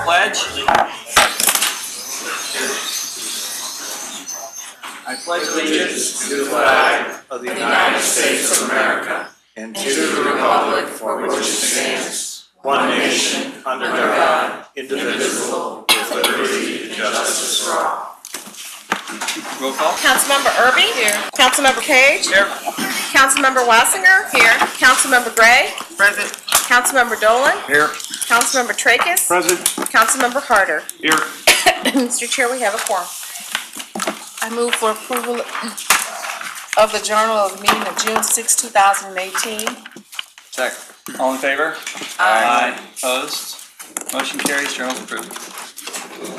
pledge. I pledge allegiance to the flag of the United States of America and to the republic for which it stands, one nation, under God, indivisible, with liberty and justice for all. Roll call. Councilmember Irby. Here. Councilmember Cage. Here. Councilmember Wassinger. Here. Councilmember Gray. Present. Councilmember Dolan. Here. Councilmember Tracus. Present. Councilmember Harder. Here. Mr. Chair, we have a quorum. I move for approval of the journal of the meeting of June 6, 2018. Second. All in favor? Aye. Opposed? Motion carries. Journal's approved.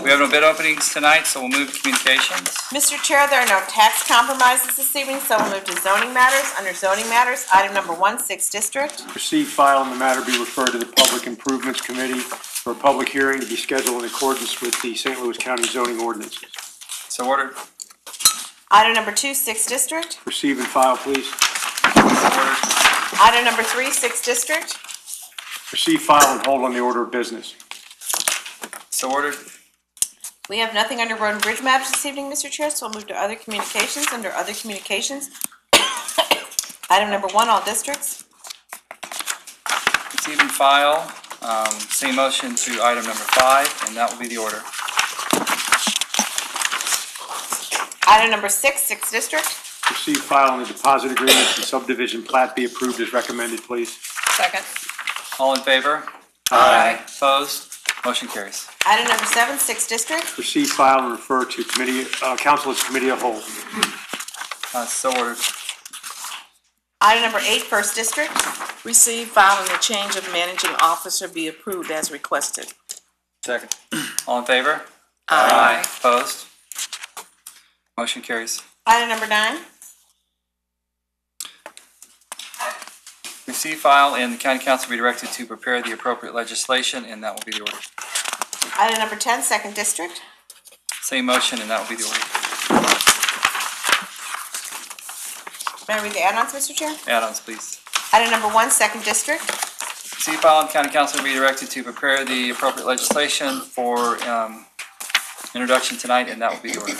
We have no bid openings tonight, so we'll move to communications. Mr. Chair, there are no tax compromises this evening, so we'll move to zoning matters. Under zoning matters, item number 1, 6th District. Receive, file, and the matter be referred to the Public Improvements Committee for a public hearing to be scheduled in accordance with the St. Louis County zoning ordinances. So ordered. Item number 2, 6th District. Receive and file, please. So ordered. Item number 3, 6th District. Receive, file, and hold on the order of business. So ordered. We have nothing under road and bridge matters this evening, Mr. Chair, so we'll move to other communications. Under other communications, item number 1, all districts. Receive and file. Same motion to item number 5, and that will be the order. Item number 6, 6th District. Receive, file, and the deposit agreement and subdivision plat be approved as recommended, please. Second. All in favor? Aye. Opposed? Motion carries. Item number 7, 6th District. Receive, file, and refer to committee, council as committee of whole. So ordered. Item number 8, 1st District. Receive, file, and the change of managing officer be approved as requested. Second. All in favor? Aye. Opposed? Motion carries. Item number 9. Receive, file, and the county council be directed to prepare the appropriate legislation, and that will be the order. Item number 10, 2nd District. Same motion, and that will be the order. May I read the add-ons, Mr. Chair? Add-ons, please. Item number 1, 2nd District. Receive, file, and the county council be directed to prepare the appropriate legislation for introduction tonight, and that will be the order.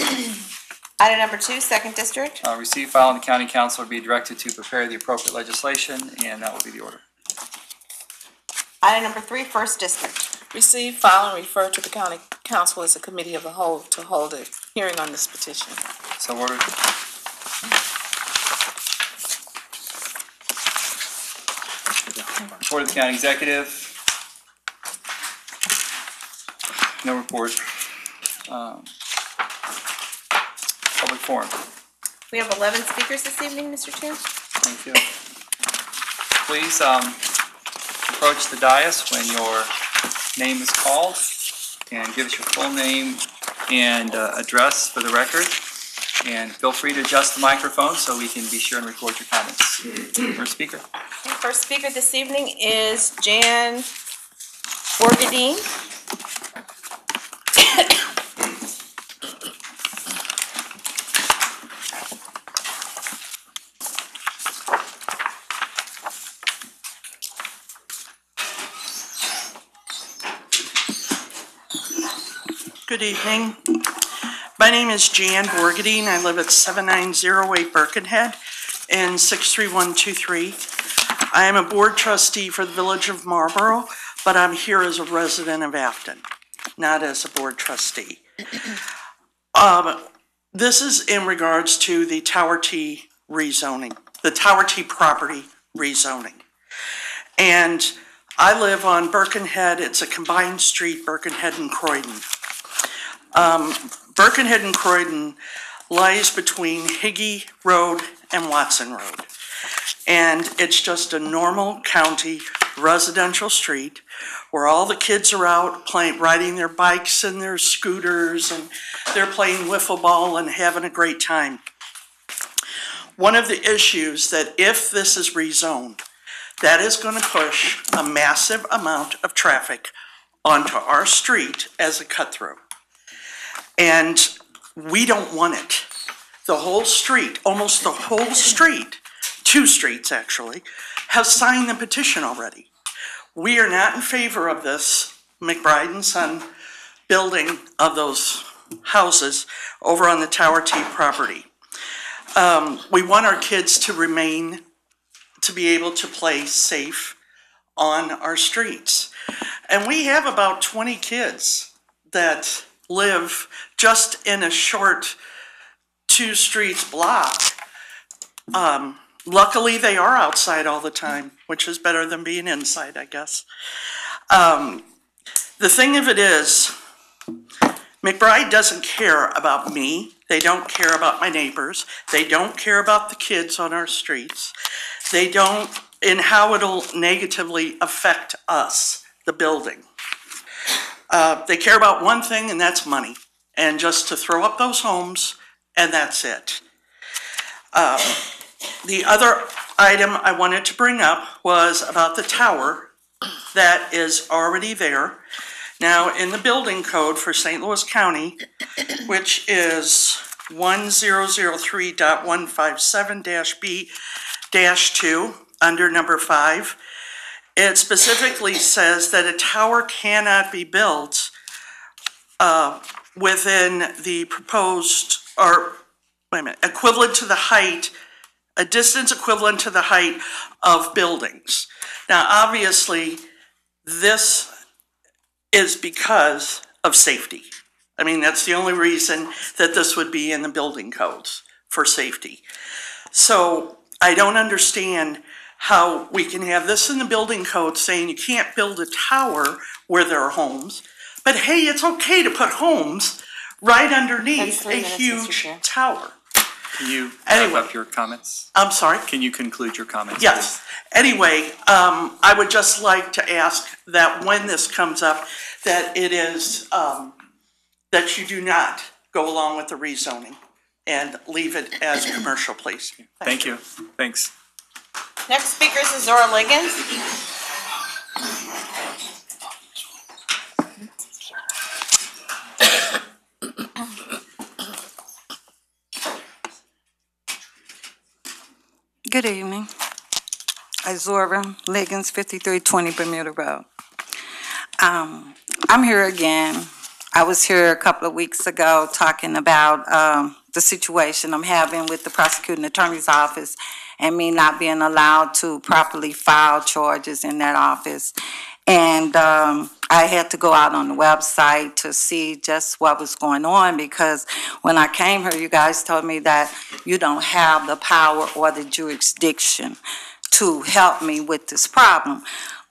Item number 2, 2nd District. Receive, file, and the county council be directed to prepare the appropriate legislation, and that will be the order. Item number 3, 1st District. Receive, file, and refer to the county council as a committee of the whole to hold a hearing on this petition. So ordered. Report of the county executive. No report. Public forum. We have 11 speakers this evening, Mr. Chair. Thank you. Please approach the dais when your name is called and give us your full name and address for the record. And feel free to adjust the microphone so we can be sure and record your comments. First speaker. Okay, first speaker this evening is Jan Borgadine. Good evening. My name is Jan Borgadine. I live at 7908 Birkenhead in 63123. I am a board trustee for the Village of Marlboro, but I'm here as a resident of Afton, not as a board trustee. This is in regards to the Tower T rezoning, the Tower T property rezoning. And I live on Birkenhead. It's a combined street, Birkenhead and Croydon. Birkenhead and Croydon lies between Higgy Road and Watson Road. And it's just a normal county residential street where all the kids are out riding their bikes and their scooters, and they're playing wiffle ball and having a great time. One of the issues that if this is rezoned, that is going to push a massive amount of traffic onto our street as a cut-through. And we don't want it. The whole street, almost the whole street, 2 streets actually, have signed the petition already. We are not in favor of this McBride and Son building of those houses over on the Tower T property. We want our kids to be able to play safe on our streets. And we have about 20 kids that live just in a short 2 streets block. Luckily, they are outside all the time, which is better than being inside, I guess. The thing of it is, McBride doesn't care about me. They don't care about my neighbors. They don't care about the kids on our streets. They don't, and how it'll negatively affect us, the building. They care about one thing, and that's money. And just to throw up those homes, and that's it. The other item I wanted to bring up was about the tower that is already there. Now, in the building code for St. Louis County, which is 1003.157-B-2, under number 5, it specifically says that a tower cannot be built within the proposed, or, wait a minute, equivalent to the height, a distance equivalent to the height of buildings. Now, obviously, this is because of safety. I mean, that's the only reason that this would be in the building codes, for safety. So I don't understand how we can have this in the building code saying you can't build a tower where there are homes, but hey, it's okay to put homes right underneath a huge tower. Can you Anyway. wrap up your comments? I'm sorry? Can you conclude your comments? Yes. Anyway, I would just like to ask that when this comes up, that it is, that you do not go along with the rezoning and leave it as commercial, please. Thank you. Thanks. Next speaker is Zora Liggins. Good evening. Zora Liggins, 5320 Bermuda Road. I'm here again. I was here a couple of weeks ago talking about the situation I'm having with the prosecuting attorney's office and me not being allowed to properly file charges in that office. And I had to go out on the website to see just what was going on, because when I came here, you guys told me that you don't have the power or the jurisdiction to help me with this problem.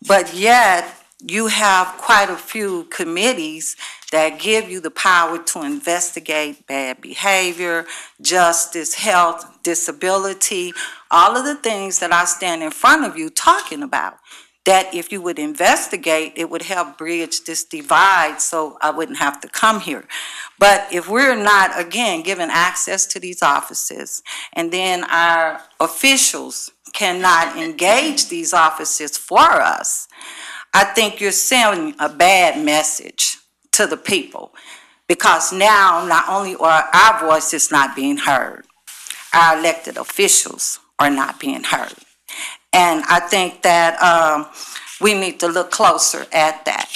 But yet, you have quite a few committees that give you the power to investigate bad behavior, justice, health, disability, all of the things that I stand in front of you talking about. That if you would investigate, it would help bridge this divide so I wouldn't have to come here. But if we're not, again, given access to these offices, and then our officials cannot engage these offices for us, I think you're sending a bad message to the people, because now not only are our voices not being heard, our elected officials are not being heard. And I think that we need to look closer at that.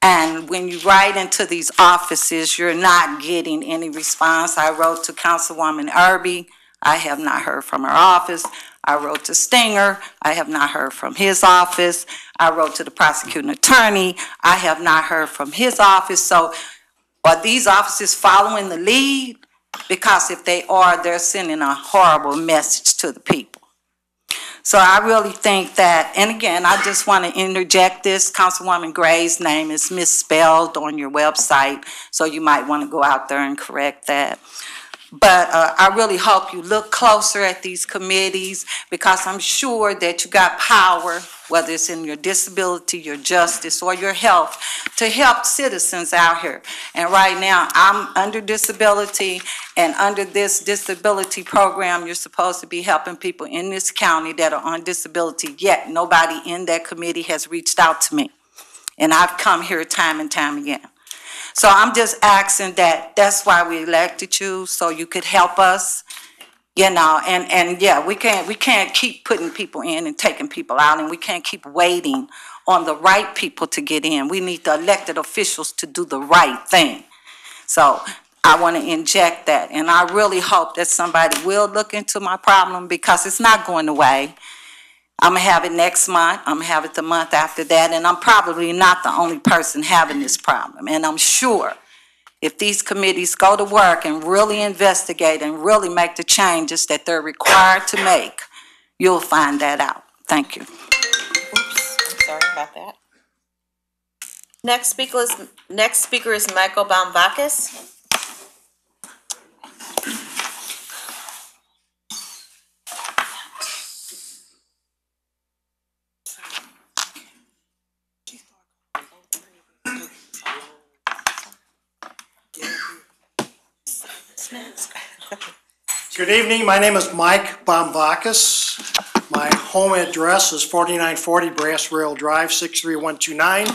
And when you write into these offices, you're not getting any response. I wrote to Councilwoman Irby. I have not heard from her office. I wrote to Stinger. I have not heard from his office. I wrote to the prosecuting attorney. I have not heard from his office. So are these offices following the lead? Because if they are, they're sending a horrible message to the people. So I really think that, and again, I just want to interject this. Councilwoman Gray's name is misspelled on your website, so you might want to go out there and correct that. But I really hope you look closer at these committees, because I'm sure that you got power, whether it's in your disability, your justice, or your health, to help citizens out here. And right now, I'm under disability, and under this disability program, you're supposed to be helping people in this county that are on disability, yet nobody in that committee has reached out to me. And I've come here time and time again. So I'm just asking that, that's why we elected you, so you could help us, you know, and yeah, we can't keep putting people in and taking people out, and we can't keep waiting on the right people to get in. We need the elected officials to do the right thing. So I want to inject that, and I really hope that somebody will look into my problem because it's not going away. I'm gonna have it next month, I'm gonna have it the month after that, and I'm probably not the only person having this problem. And I'm sure if these committees go to work and really investigate and really make the changes that they're required to make, you'll find that out. Thank you. Oops, I'm sorry about that. Next speaker is Michael Baumbachus. Good evening, my name is Mike Baumbachus. My home address is 4940 Brass Rail Drive, 63129.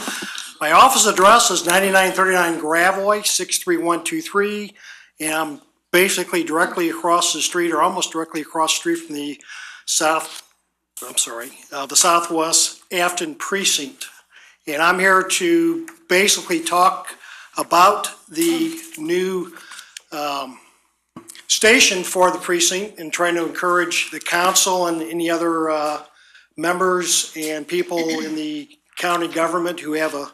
My office address is 9939 Gravois, 63123, and I'm basically directly across the street, or almost directly across the street from the the Southwest Afton Precinct. And I'm here to basically talk about the new station for the precinct and trying to encourage the council and any other members and people in the county government who have a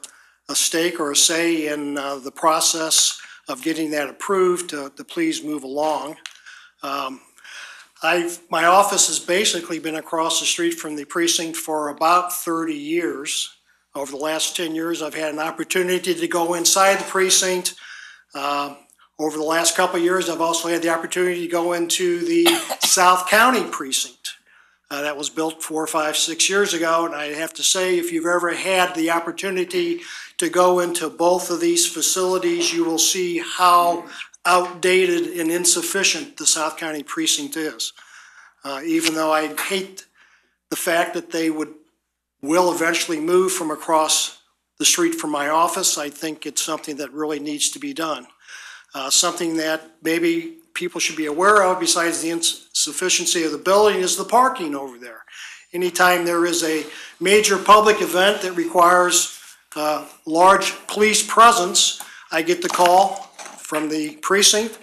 stake or a say in the process of getting that approved to please move along. My office has basically been across the street from the precinct for about 30 years. Over the last 10 years, I've had an opportunity to go inside the precinct. Over the last couple of years, I've also had the opportunity to go into the South County precinct. That was built 4, 5, 6 years ago, and I have to say, if you've ever had the opportunity to go into both of these facilities, you will see how outdated and insufficient the South County precinct is. Even though I hate the fact that they will eventually move from across the street from my office, I think it's something that really needs to be done. Something that maybe people should be aware of, besides the insufficiency of the building, is the parking over there. Anytime there is a major public event that requires large police presence, I get the call from the precinct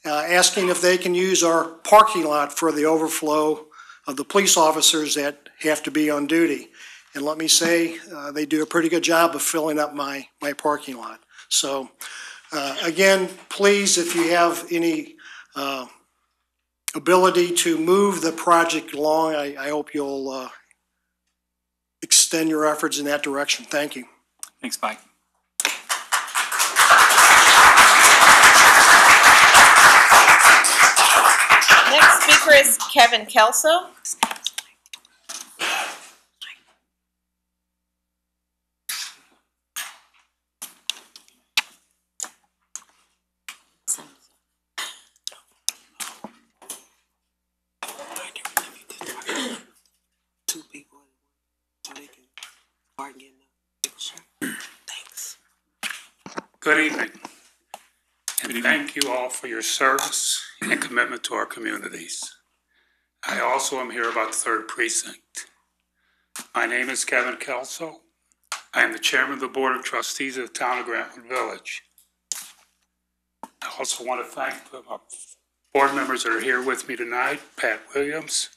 asking if they can use our parking lot for the overflow of the police officers that have to be on duty. And let me say, they do a pretty good job of filling up my parking lot. So again, please, if you have any ability to move the project along, I hope you'll extend your efforts in that direction. Thank you. Thanks, Mike. Next speaker is Kevin Kelso. Good evening, and thank you all for your service and commitment to our communities. I also am here about the 3rd Precinct. My name is Kevin Kelso. I am the Chairman of the Board of Trustees of the Town of Grantwood Village. I also want to thank the board members that are here with me tonight, Pat Williams,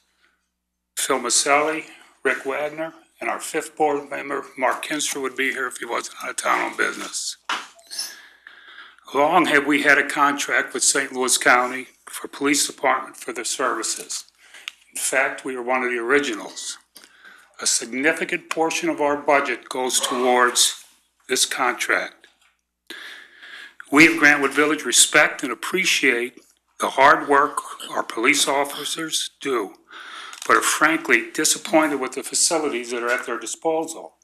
Phil Maselli, Rick Wagner, and our 5th board member, Mark Kinstra, would be here if he wasn't out of town on business. Long have we had a contract with St. Louis County for Police Department for their services. In fact, we are one of the originals. A significant portion of our budget goes towards this contract. We of Grantwood Village respect and appreciate the hard work our police officers do, but are frankly disappointed with the facilities that are at their disposal.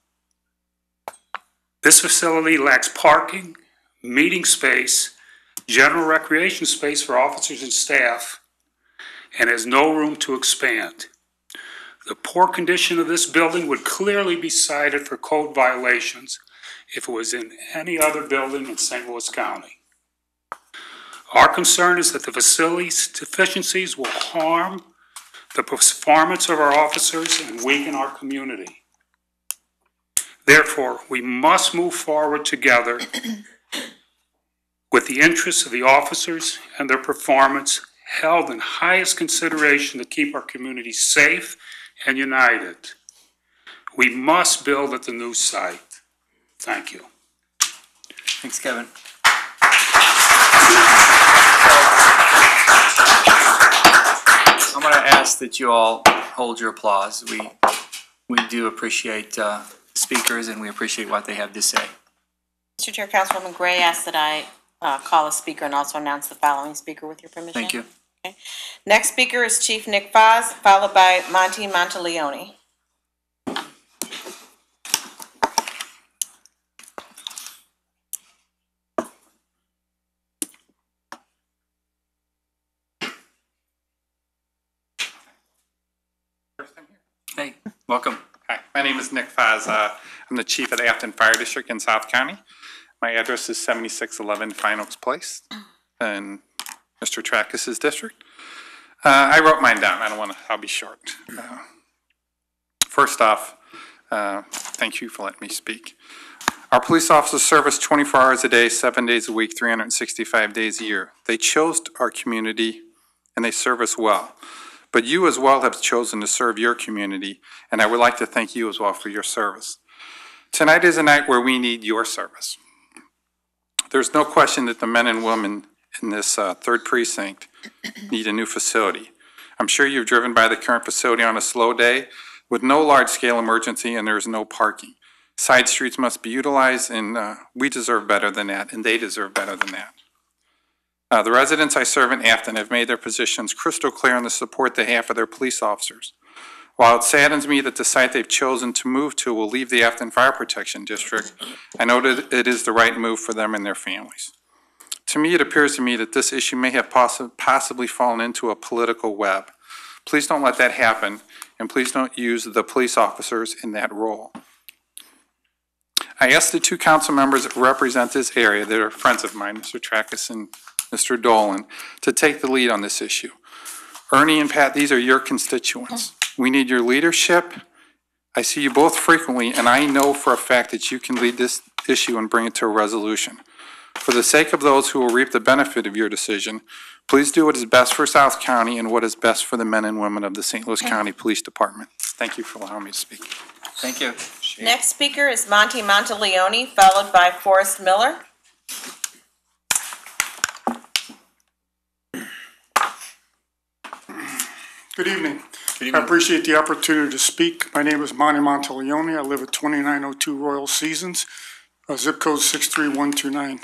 This facility lacks parking, meeting space, general recreation space for officers and staff, and has no room to expand. The poor condition of this building would clearly be cited for code violations if it was in any other building in St. Louis County. Our concern is that the facility's deficiencies will harm the performance of our officers and weaken our community. Therefore, we must move forward together with the interests of the officers and their performance held in highest consideration to keep our community safe and united. We must build at the new site. Thank you. Thanks, Kevin. I'm going to ask that you all hold your applause. We do appreciate speakers, and we appreciate what they have to say. Mr. Chair, Councilwoman Gray asked that I call a speaker and also announce the following speaker with your permission. Thank you. Okay. Next speaker is Chief Nick Foz, followed by Monty Monteleone. Hey, welcome. Hi, my name is Nick Foz. I'm the chief of the Afton Fire District in South County. My address is 7611 Fine Oaks Place in Mr. Trackis's district. I wrote mine down. I'll be short. First off, thank you for letting me speak. Our police officers service 24 hours a day, 7 days a week, 365 days a year. They chose our community and they serve us well. But you as well have chosen to serve your community, and I would like to thank you as well for your service. Tonight is a night where we need your service. There's no question that the men and women in this third precinct need a new facility. I'm sure you've driven by the current facility on a slow day with no large-scale emergency and there's no parking. Side streets must be utilized, and we deserve better than that, and they deserve better than that. The residents I serve in Afton have made their positions crystal clear on the support they have for their police officers. While it saddens me that the site they've chosen to move to will leave the Afton Fire Protection District, I know that it is the right move for them and their families. To me, it appears to me that this issue may have possibly fallen into a political web. Please don't let that happen, and please don't use the police officers in that role. I asked the two council members that represent this area, that are friends of mine, Mr. Trackis and Mr. Dolan, to take the lead on this issue. Ernie and Pat, these are your constituents. We need your leadership. I see you both frequently, and I know for a fact that you can lead this issue and bring it to a resolution. For the sake of those who will reap the benefit of your decision, please do what is best for South County and what is best for the men and women of the St. Louis County Police Department. Thank you for allowing me to speak. Thank you. Next speaker is Monty Monteleone, followed by Forrest Miller. Good evening. I appreciate the opportunity to speak. My name is Monty Monteleone. I live at 2902 Royal Seasons, zip code 63129.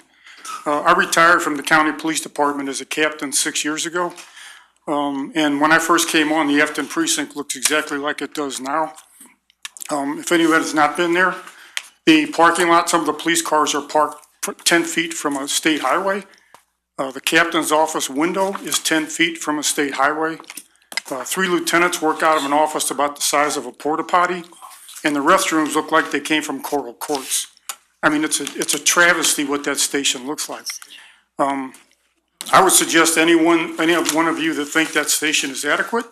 I retired from the county police department as a captain 6 years ago. And when I first came on, the Afton precinct looks exactly like it does now. If anyone has not been there, the parking lot, some of the police cars are parked 10 feet from a state highway. The captain's office window is 10 feet from a state highway. 3 lieutenants work out of an office about the size of a porta potty, and the restrooms look like they came from Coral Courts. I mean, it's a travesty what that station looks like. I would suggest any one of you that think that station is adequate,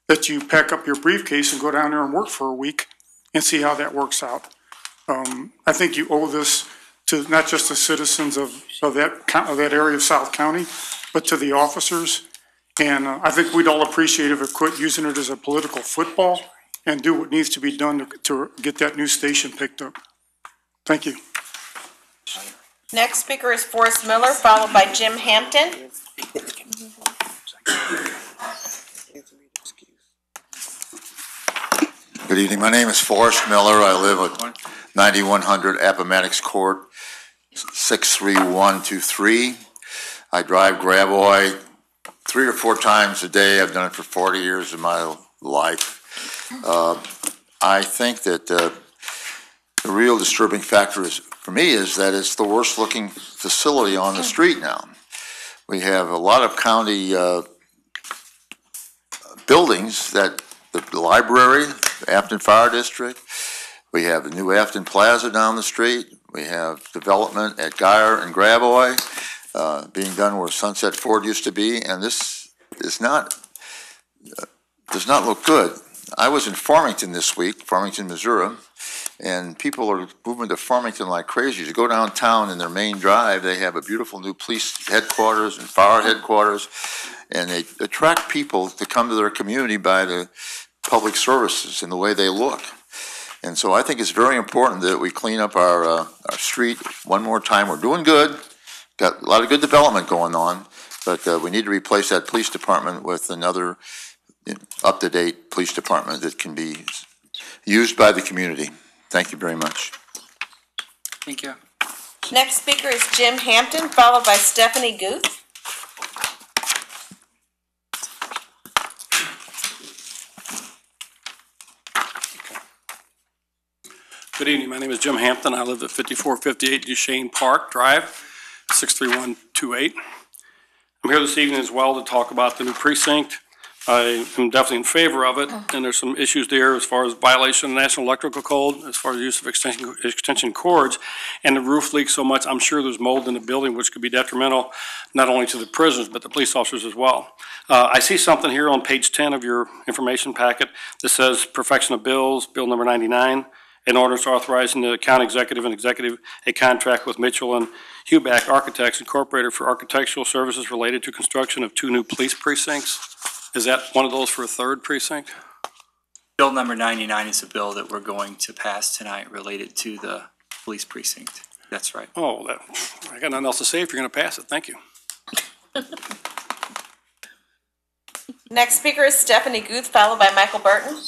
that you pack up your briefcase and go down there and work for a week and see how that works out. I think you owe this to not just the citizens of that area of South County, but to the officers. And I think we'd all appreciate if we quit using it as a political football and do what needs to be done to get that new station picked up. Thank you. Next speaker is Forrest Miller, followed by Jim Hampton. Good evening. My name is Forrest Miller. I live at 9100 Appomattox Court, 63123. I drive Gravois 3 or 4 times a day. I've done it for 40 years of my life. I think that the real disturbing factor for me is that it's the worst looking facility on the street now. We have a lot of county buildings, that the library, the Afton Fire District. We have the new Afton Plaza down the street. We have development at Geyer and Gravois being done where Sunset Ford used to be, and this is does not look good. I was in Farmington this week, Farmington, Missouri, And people are moving to Farmington like crazy. You go downtown in their main drive, they have a beautiful new police headquarters and fire headquarters, and they attract people to come to their community by the public services and the way they look. And so I think it's very important that we clean up our street one more time. We're doing good, got a lot of good development going on, but we need to replace that police department with another up-to-date police department that can be used by the community. Thank you very much. Thank you. Next speaker is Jim Hampton, followed by Stephanie Guth. Good evening. My name is Jim Hampton. I live at 5458 Duchesne Park Drive, 63128. I'm here this evening as well to talk about the new precinct. I am definitely in favor of it, and there's some issues there as far as violation of the National Electrical Code, as far as the use of extension cords, and the roof leaks so much. I'm sure there's mold in the building, which could be detrimental not only to the prisoners but the police officers as well. I see something here on page 10 of your information packet that says perfection of bills, bill number 99. An ordinance authorizing the county executive and executive a contract with Mitchell and Huback Architects Incorporated for architectural services related to construction of 2 new police precincts. Is that one of those for a 3rd precinct? Bill number 99 is a bill that we're going to pass tonight related to the police precinct. That's right. Oh, I got nothing else to say if you're going to pass it. Thank you. Next speaker is Stephanie Guth, followed by Michael Burton.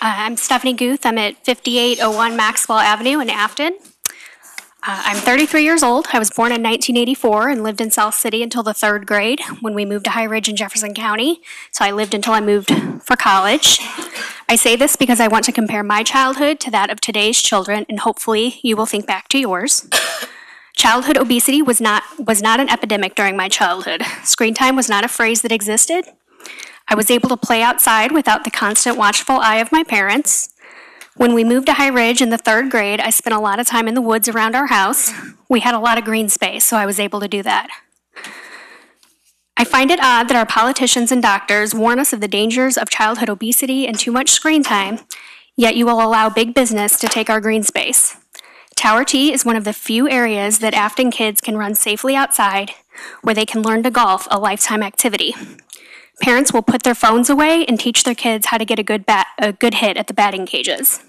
I'm Stephanie Guth. I'm at 5801 Maxwell Avenue in Afton. I'm 33 years old. I was born in 1984 and lived in South City until the 3rd grade when we moved to High Ridge in Jefferson County. So I lived until I moved for college. I say this because I want to compare my childhood to that of today's children, and hopefully you will think back to yours. Childhood obesity was not an epidemic during my childhood. Screen time was not a phrase that existed. I was able to play outside without the constant watchful eye of my parents. When we moved to High Ridge in the 3rd grade, I spent a lot of time in the woods around our house. We had a lot of green space, so I was able to do that. I find it odd that our politicians and doctors warn us of the dangers of childhood obesity and too much screen time, yet you will allow big business to take our green space. Tower T is one of the few areas that Afton kids can run safely outside, where they can learn to golf, a lifetime activity. Parents will put their phones away and teach their kids how to get a good hit at the batting cages.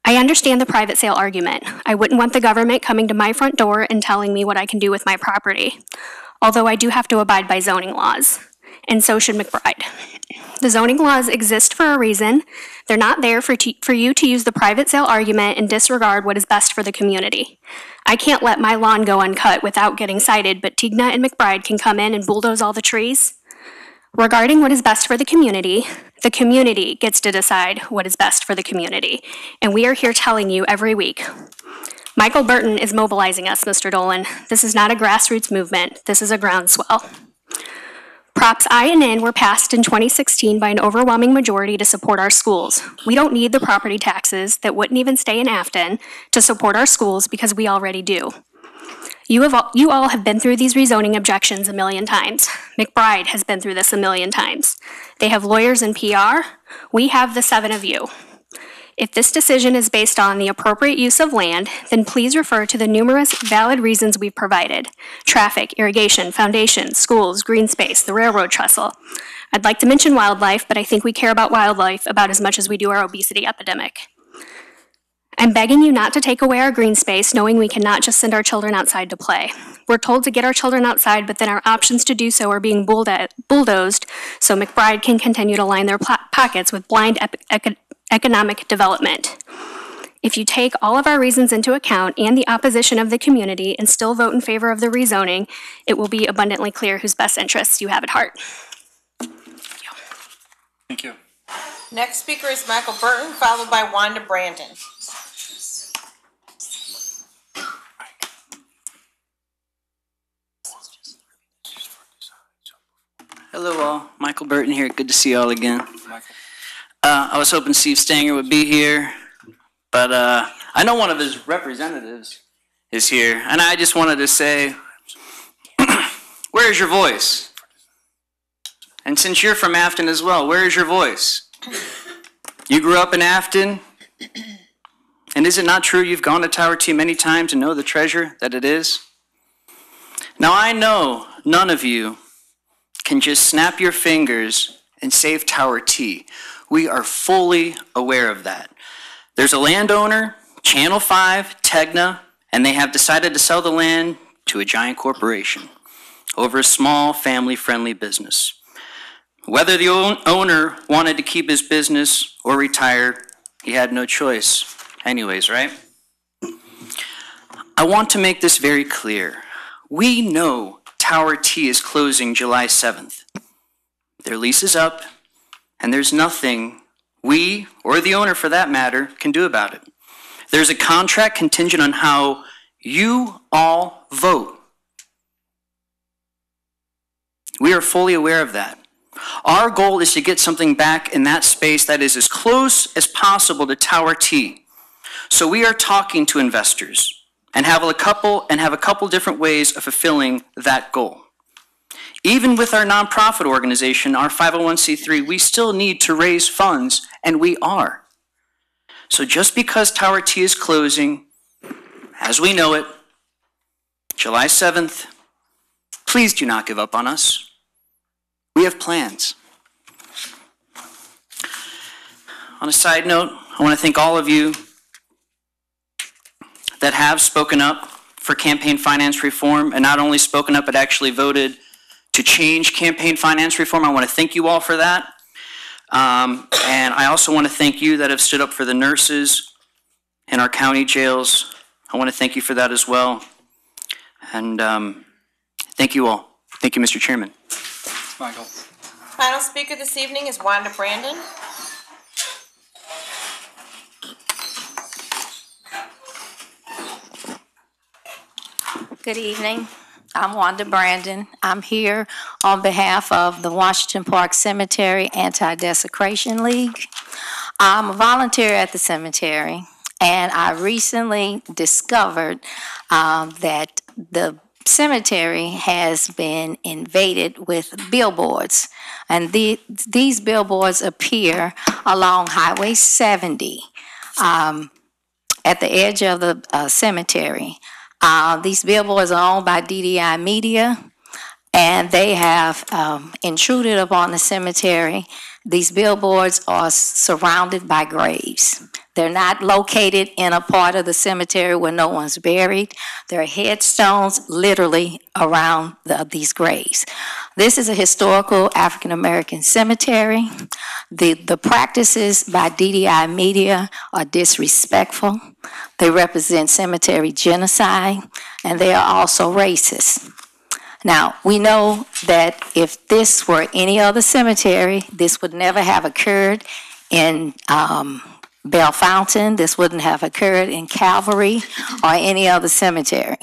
I understand the private sale argument. I wouldn't want the government coming to my front door and telling me what I can do with my property, although I do have to abide by zoning laws, and so should McBride. The zoning laws exist for a reason. They're not there for you to use the private sale argument and disregard what is best for the community. I can't let my lawn go uncut without getting cited, but Tigna and McBride can come in and bulldoze all the trees. Regarding what is best for the community gets to decide what is best for the community, and we are here telling you every week. Michael Burton is mobilizing us, Mr. Dolan. This is not a grassroots movement. This is a groundswell. Props I and N were passed in 2016 by an overwhelming majority to support our schools. We don't need the property taxes that wouldn't even stay in Afton to support our schools because we already do. You all have been through these rezoning objections a million times. McBride has been through this a million times. They have lawyers in PR. We have the 7 of you. If this decision is based on the appropriate use of land, then please refer to the numerous valid reasons we've provided: traffic, irrigation, foundations, schools, green space, the railroad trestle. I'd like to mention wildlife, but I think we care about wildlife about as much as we do our obesity epidemic. I'm begging you not to take away our green space, knowing we cannot just send our children outside to play. We're told to get our children outside, but then our options to do so are being bulldozed so McBride can continue to line their pockets with blind economic development. If you take all of our reasons into account and the opposition of the community and still vote in favor of the rezoning, it will be abundantly clear whose best interests you have at heart. Thank you. Next speaker is Michael Burton, followed by Wanda Brandon. Hello all, Michael Burton here. Good to see you all again. I was hoping Steve Stanger would be here, but I know one of his representatives is here, and I just wanted to say, where is your voice? And since you're from Afton as well, where is your voice? You grew up in Afton, and is it not true you've gone to Tower T many times and know the treasure that it is? Now I know none of you can just snap your fingers and save Tower T. We are fully aware of that. There's a landowner, Channel 5, Tegna, and they have decided to sell the land to a giant corporation over a small family-friendly business. Whether the owner wanted to keep his business or retire, he had no choice anyways, right? I want to make this very clear. We know Tower T is closing July 7th. Their lease is up, and there's nothing we, or the owner for that matter, can do about it. There's a contract contingent on how you all vote. We are fully aware of that. Our goal is to get something back in that space that is as close as possible to Tower T. So we are talking to investors and have a couple different ways of fulfilling that goal. Even with our nonprofit organization, our 501c3, we still need to raise funds, and we are. So just because Tower T is closing, as we know it, July 7th, please do not give up on us. We have plans. On a side note, I want to thank all of you that have spoken up for campaign finance reform, and not only spoken up, but actually voted to change campaign finance reform. I want to thank you all for that. And I also want to thank you that have stood up for the nurses in our county jails. I want to thank you for that as well. And thank you all. Thank you, Mr. Chairman. Michael. Final speaker this evening is Wanda Brandon. Good evening. I'm Wanda Brandon. I'm here on behalf of the Washington Park Cemetery Anti-Desecration League. I'm a volunteer at the cemetery, and I recently discovered that the cemetery has been invaded with billboards, and these billboards appear along Highway 70 at the edge of the cemetery. These billboards are owned by DDI Media, and they have intruded upon the cemetery. These billboards are surrounded by graves. They're not located in a part of the cemetery where no one's buried. There are headstones literally around these graves. This is a historical African-American cemetery. The practices by DDI Media are disrespectful. They represent cemetery genocide, and they are also racist. Now, we know that if this were any other cemetery, this would never have occurred in Bell Fountain. This wouldn't have occurred in Calvary or any other cemetery.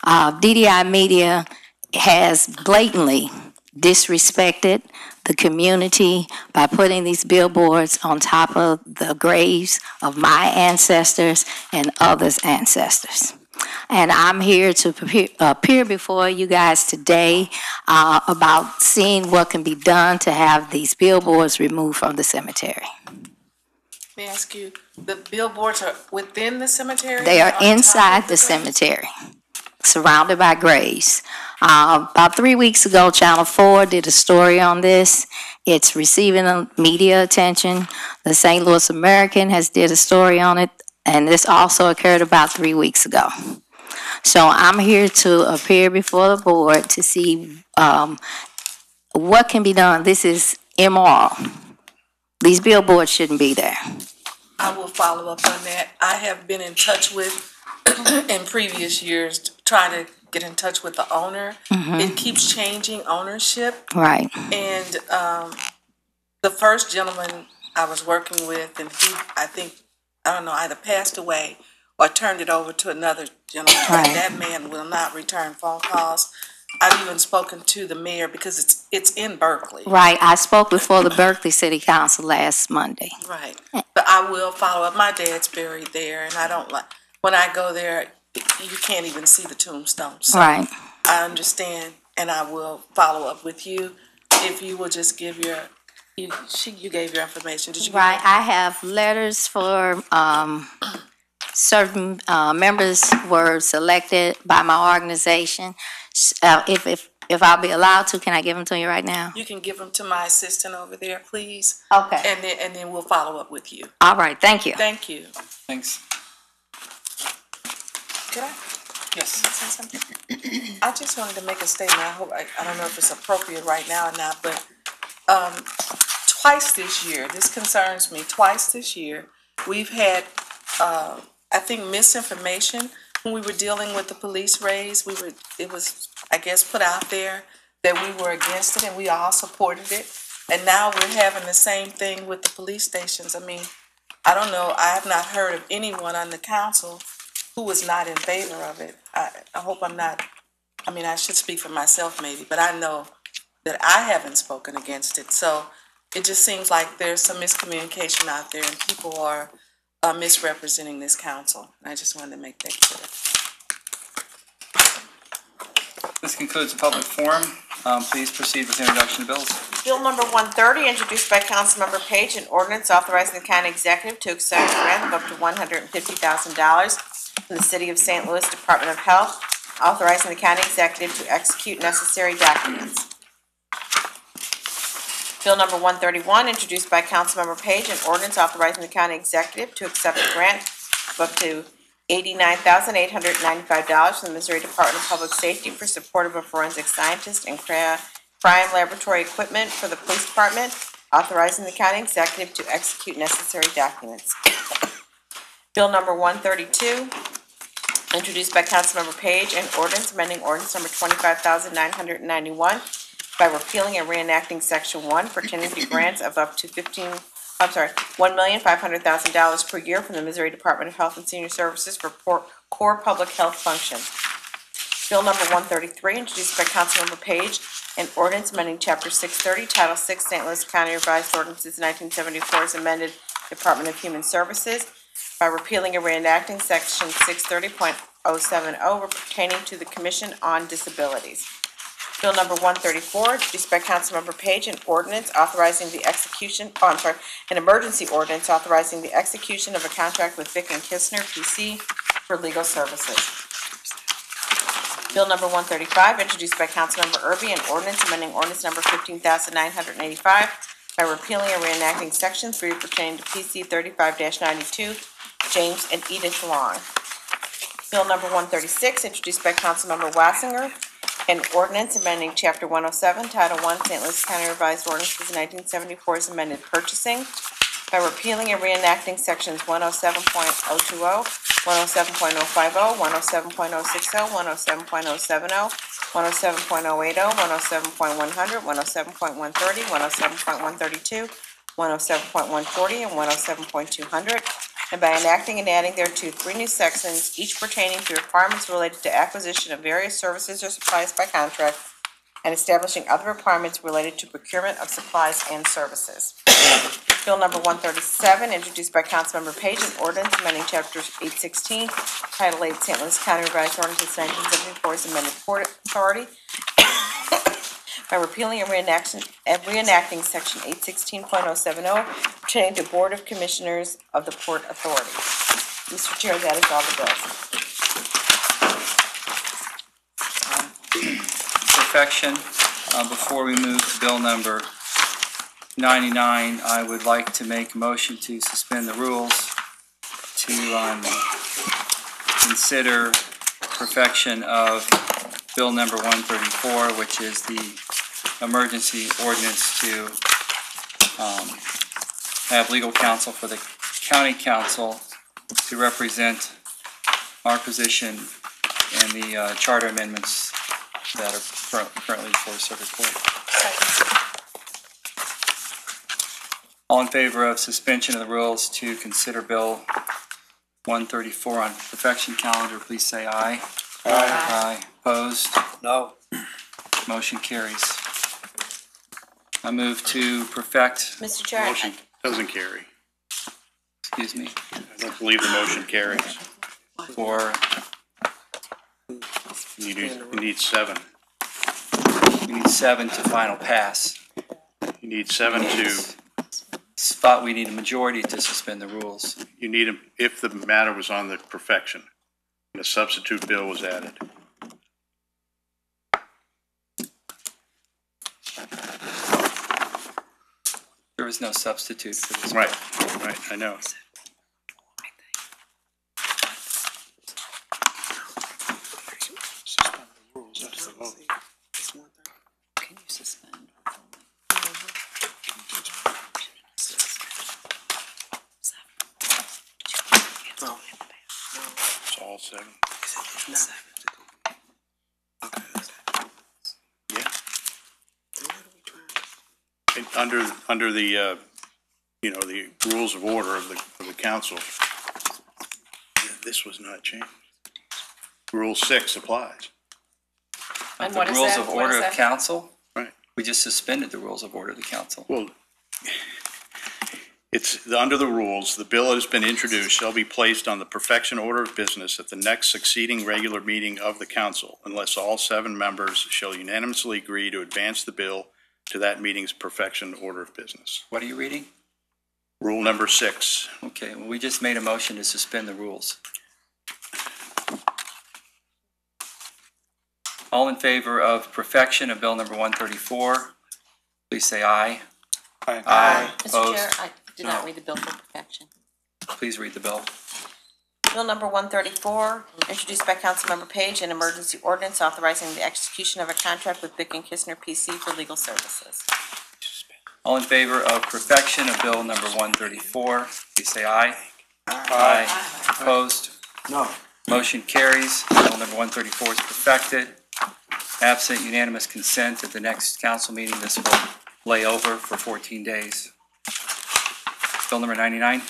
DDI Media has blatantly disrespected the community by putting these billboards on top of the graves of my ancestors and others' ancestors. And I'm here to appear before you guys today about seeing what can be done to have these billboards removed from the cemetery. May I ask you, the billboards are within the cemetery? They are inside the cemetery, surrounded by graves. About 3 weeks ago, Channel 4 did a story on this. It's receiving media attention. The St. Louis American has did a story on it, and this also occurred about 3 weeks ago. So I'm here to appear before the board to see what can be done. This is immoral. These billboards shouldn't be there. I will follow up on that. I have been in touch with, in previous years, trying to get in touch with the owner. It keeps changing ownership. Right. And the first gentleman I was working with, and he, I think, I don't know, either passed away or turned it over to another gentleman. Right. That man will not return phone calls. I've even spoken to the mayor because it's in Berkeley. Right, I spoke before the Berkeley City Council last Monday. Right, but I will follow up. My dad's buried there, and I don't like, when I go there, you can't even see the tombstone. So Right. I understand, and I will follow up with you if you will just give your, you gave your information. Did you? Right, I have letters for, certain, members were selected by my organization. If I'll be allowed to, can I give them to you right now? You can give them to my assistant over there, please. Okay. And then we'll follow up with you. All right, thank you. Thank you. Thanks. Could I? Yes. Say something? I just wanted to make a statement. I hope, I don't know if it's appropriate right now or not, but, twice this year, this concerns me, twice this year, we've had, I think misinformation when we were dealing with the police raise. It was, I guess, put out there that we were against it and we all supported it. And now we're having the same thing with the police stations. I mean, I don't know, I have not heard of anyone on the council who was not in favor of it. I hope I'm not, I mean, I should speak for myself maybe, but I know that I haven't spoken against it. So it just seems like there's some miscommunication out there and people are misrepresenting this council. And I just wanted to make that clear. This concludes the public forum. Please proceed with the introduction of bills. Bill number 130, introduced by Councilmember Page, an ordinance authorizing the county executive to accept a grant of up to $150,000 from the City of St. Louis Department of Health, authorizing the county executive to execute necessary documents. Bill number 131, introduced by Councilmember Page, an ordinance authorizing the county executive to accept a grant of up to $89,895 from the Missouri Department of Public Safety for support of a forensic scientist and crime laboratory equipment for the police department, authorizing the county executive to execute necessary documents. Bill number 132, introduced by Councilmember Page, an ordinance amending ordinance number 25,991 by repealing and reenacting section 1 pertaining to grants of up to $1,500,000 per year from the Missouri Department of Health and Senior Services for core public health functions. Bill number 133, introduced by Councilmember Page, an ordinance amending Chapter 630, Title 6, St. Louis County Revised Ordinances 1974 as amended, Department of Human Services, by repealing and reenacting Section 630.070 pertaining to the Commission on Disabilities. Bill number 134, introduced by Councilmember Page, an ordinance authorizing the execution, an emergency ordinance authorizing the execution of a contract with Vick and Kistner, P.C. for legal services. Bill number 135, introduced by Councilmember Erby, an ordinance amending ordinance number 15,985 by repealing and reenacting Section 3 pertaining to PC 35-92, James and Edith Long. Bill number 136, introduced by Councilmember Wassinger, an ordinance amending Chapter 107, Title 1, St. Louis County Revised Ordinances 1974 as amended purchasing by repealing and reenacting Sections 107.020, 107.050, 107.060, 107.070, 107.080, 107.100, 107.130, 107.132, 107.140, and 107.200, and by enacting and adding thereto 3 new sections, each pertaining to requirements related to acquisition of various services or supplies by contract, and establishing other requirements related to procurement of supplies and services. Bill number 137, introduced by Councilmember Page, an ordinance amending Chapter 816, Title 8, St. Louis County Revised Ordinances 1974 as amended Port Authority, by repealing and reenacting Section 816.070 pertaining to Board of Commissioners of the Port Authority. Mr. Chair, that is all the bills. Perfection. Before we move to bill number 99, I would like to make a motion to suspend the rules to consider perfection of bill number 134, which is the emergency ordinance to have legal counsel for the county council to represent our position in the charter amendments that are currently before circuit court. All in favor of suspension of the rules to consider bill 134 on perfection calendar, please say aye. Aye. Opposed? No. Motion carries. I move to perfect, Mr. Chair, Motion doesn't carry. excuse me, I don't believe the motion carries. for, You need 7. we need 7 to final pass. You need 7 to, Spot, we need a majority to suspend the rules. you need, if the matter was on the perfection, and a substitute bill was added. There is no substitute for this. Right, right, I know. Suspend the rules, that's the vote. can you suspend? It's all 7. Yeah. And under the, the rules of order of the council, this was not changed. Rule 6 applies. And The what is rules that? of What order is of that? council, Right. we just suspended the rules of order of the council. Well, under the rules, the bill that has been introduced shall be placed on the perfection order of business at the next succeeding regular meeting of the council, unless all 7 members shall unanimously agree to advance the bill to that meeting's perfection order of business. What are you reading? Rule number 6. Okay, well, we just made a motion to suspend the rules. All in favor of perfection of bill number 134, please say aye. Aye. Mr. Opposed? Chair, I did not read the bill for perfection. Please read the bill. Bill number 134, introduced by Councilmember Page, an emergency ordinance authorizing the execution of a contract with Bick and Kistner PC for legal services. All in favor of perfection of bill number 134, please say aye. Aye. Opposed? No. Motion carries. Bill number 134 is perfected. Absent unanimous consent at the next council meeting, this will lay over for 14 days. Bill number 99.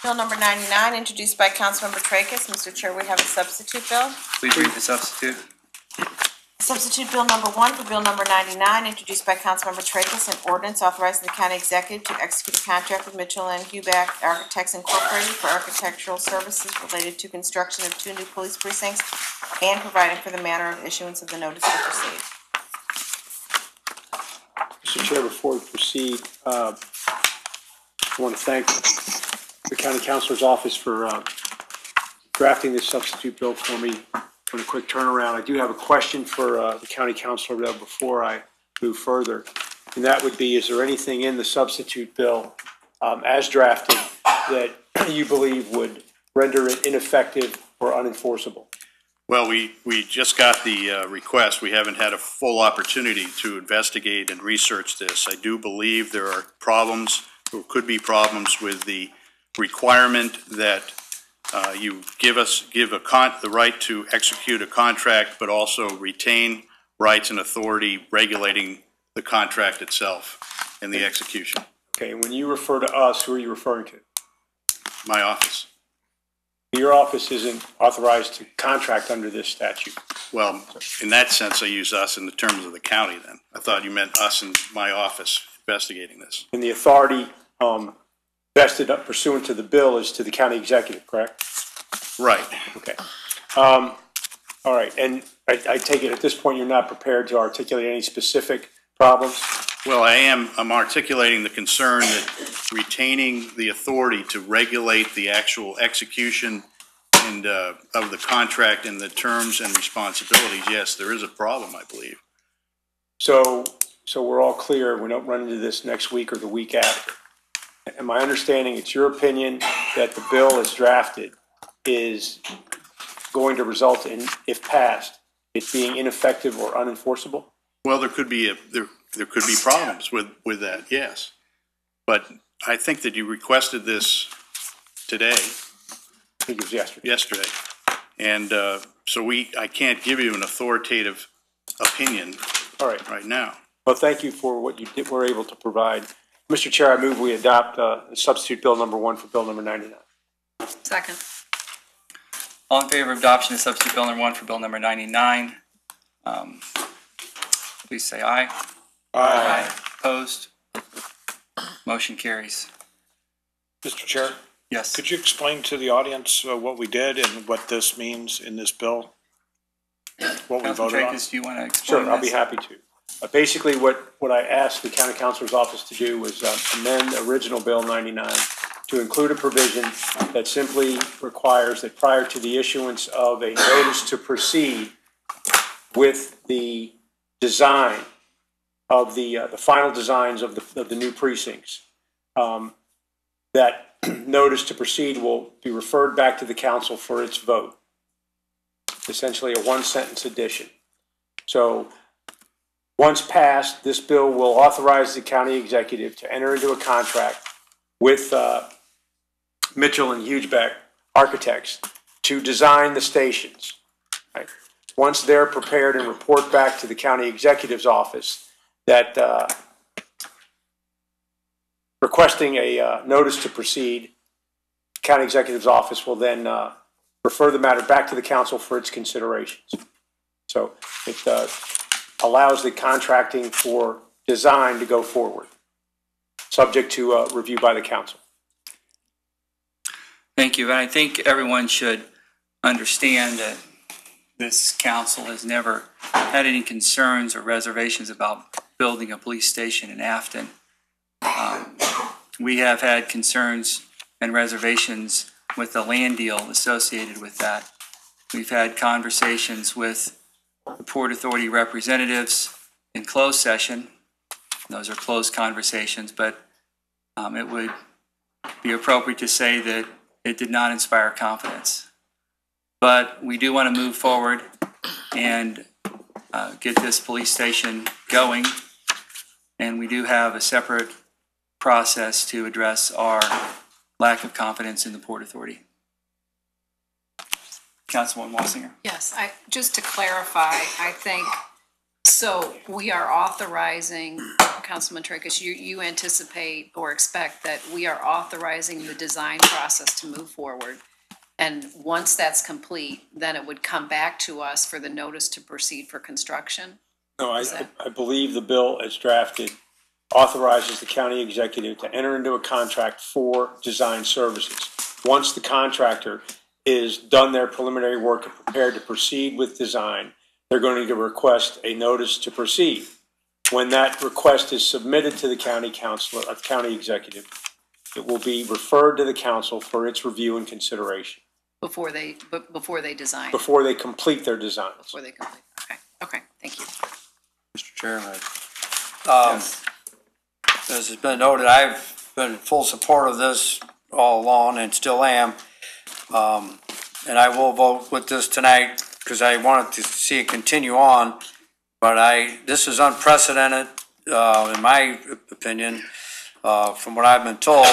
Bill number 99, introduced by Councilmember Tracus. Mr. Chair, we have a substitute bill. Please read the substitute. Substitute Bill number 1 for Bill number 99, introduced by Councilmember Tracus, an ordinance authorizing the county executive to execute a contract with Mitchell and Huback Architects Incorporated for architectural services related to construction of 2 new police precincts and providing for the manner of issuance of the notice to proceed. Mr. Chair, before we proceed, I want to thank the county councilor's office for drafting this substitute bill for me on a quick turnaround. I do have a question for the county councilor though before I move further. And that would be, is there anything in the substitute bill as drafted that you believe would render it ineffective or unenforceable? Well, we just got the request. We haven't had a full opportunity to investigate and research this. I do believe there are problems, or could be problems, with the requirement that you give the right to execute a contract, but also retain rights and authority regulating the contract itself and the execution. Okay, and when you refer to us, who are you referring to? My office. Your office isn't authorized to contract under this statute. Well, in that sense, I use us in the terms of the county then. I thought you meant us and my office investigating this. And the authority vested pursuant to the bill is to the county executive, correct? Right. Okay. All right, and I take it at this point you're not prepared to articulate any specific problems? Well, I'm articulating the concern that retaining the authority to regulate the actual execution and of the contract and the terms and responsibilities, yes, there is a problem, I believe. So we're all clear, we don't run into this next week or the week after. And my understanding, it's your opinion that the bill as drafted is going to result in, if passed, it being ineffective or unenforceable? Well, there could be there could be problems with that, yes. But I think that you requested this today. I think it was yesterday. Yesterday. And so I can't give you an authoritative opinion right now. Well, thank you for what you were able to provide. Mr. Chair, I move we adopt substitute bill number 1 for bill number 99. Second. All in favor of adoption of substitute bill number 1 for bill number 99? please say aye. Aye. Opposed? Motion carries. Mr. Chair, Yes. could you explain to the audience what we did and what this means in this bill? What we Councilman voted on? Tracus, do you want to explain Sure, I'll be this? happy to. Basically, what I asked the county councilor's office to do was amend original Bill 99 to include a provision that simply requires that prior to the issuance of a notice to proceed with the design of the final designs of the new precincts, that notice to proceed will be referred back to the council for its vote. Essentially a one-sentence addition. So once passed, this bill will authorize the county executive to enter into a contract with Mitchell and Hugebeck Architects to design the stations. Right? Once they're prepared and report back to the county executive's office that requesting a notice to proceed, county executive's office will then refer the matter back to the council for its considerations. So it allows the contracting for design to go forward, subject to review by the council. Thank you. And I think everyone should understand that this council has never had any concerns or reservations about building a police station in Afton. We have had concerns and reservations with the land deal associated with that. We've had conversations with the Port Authority representatives in closed session. Those are closed conversations, but it would be appropriate to say that it did not inspire confidence. But we do want to move forward and get this police station going. And we do have a separate process to address our lack of confidence in the Port Authority. Councilwoman Wassinger. Yes, just to clarify, I think, so we are authorizing, Councilman Tracus, you anticipate or expect that we are authorizing the design process to move forward. And once that's complete, then it would come back to us for the notice to proceed for construction? No, I believe the bill as drafted authorizes the county executive to enter into a contract for design services. Once the contractor is done their preliminary work and prepared to proceed with design, they're going to request a notice to proceed. When that request is submitted to the county council, county executive, it will be referred to the council for its review and consideration. Before they design? Before they complete their designs. Before they complete, okay, thank you. Mr. Chairman, as has been noted, I've been in full support of this all along and still am. And I will vote with this tonight because I wanted to see it continue on. But this is unprecedented, in my opinion, from what I've been told,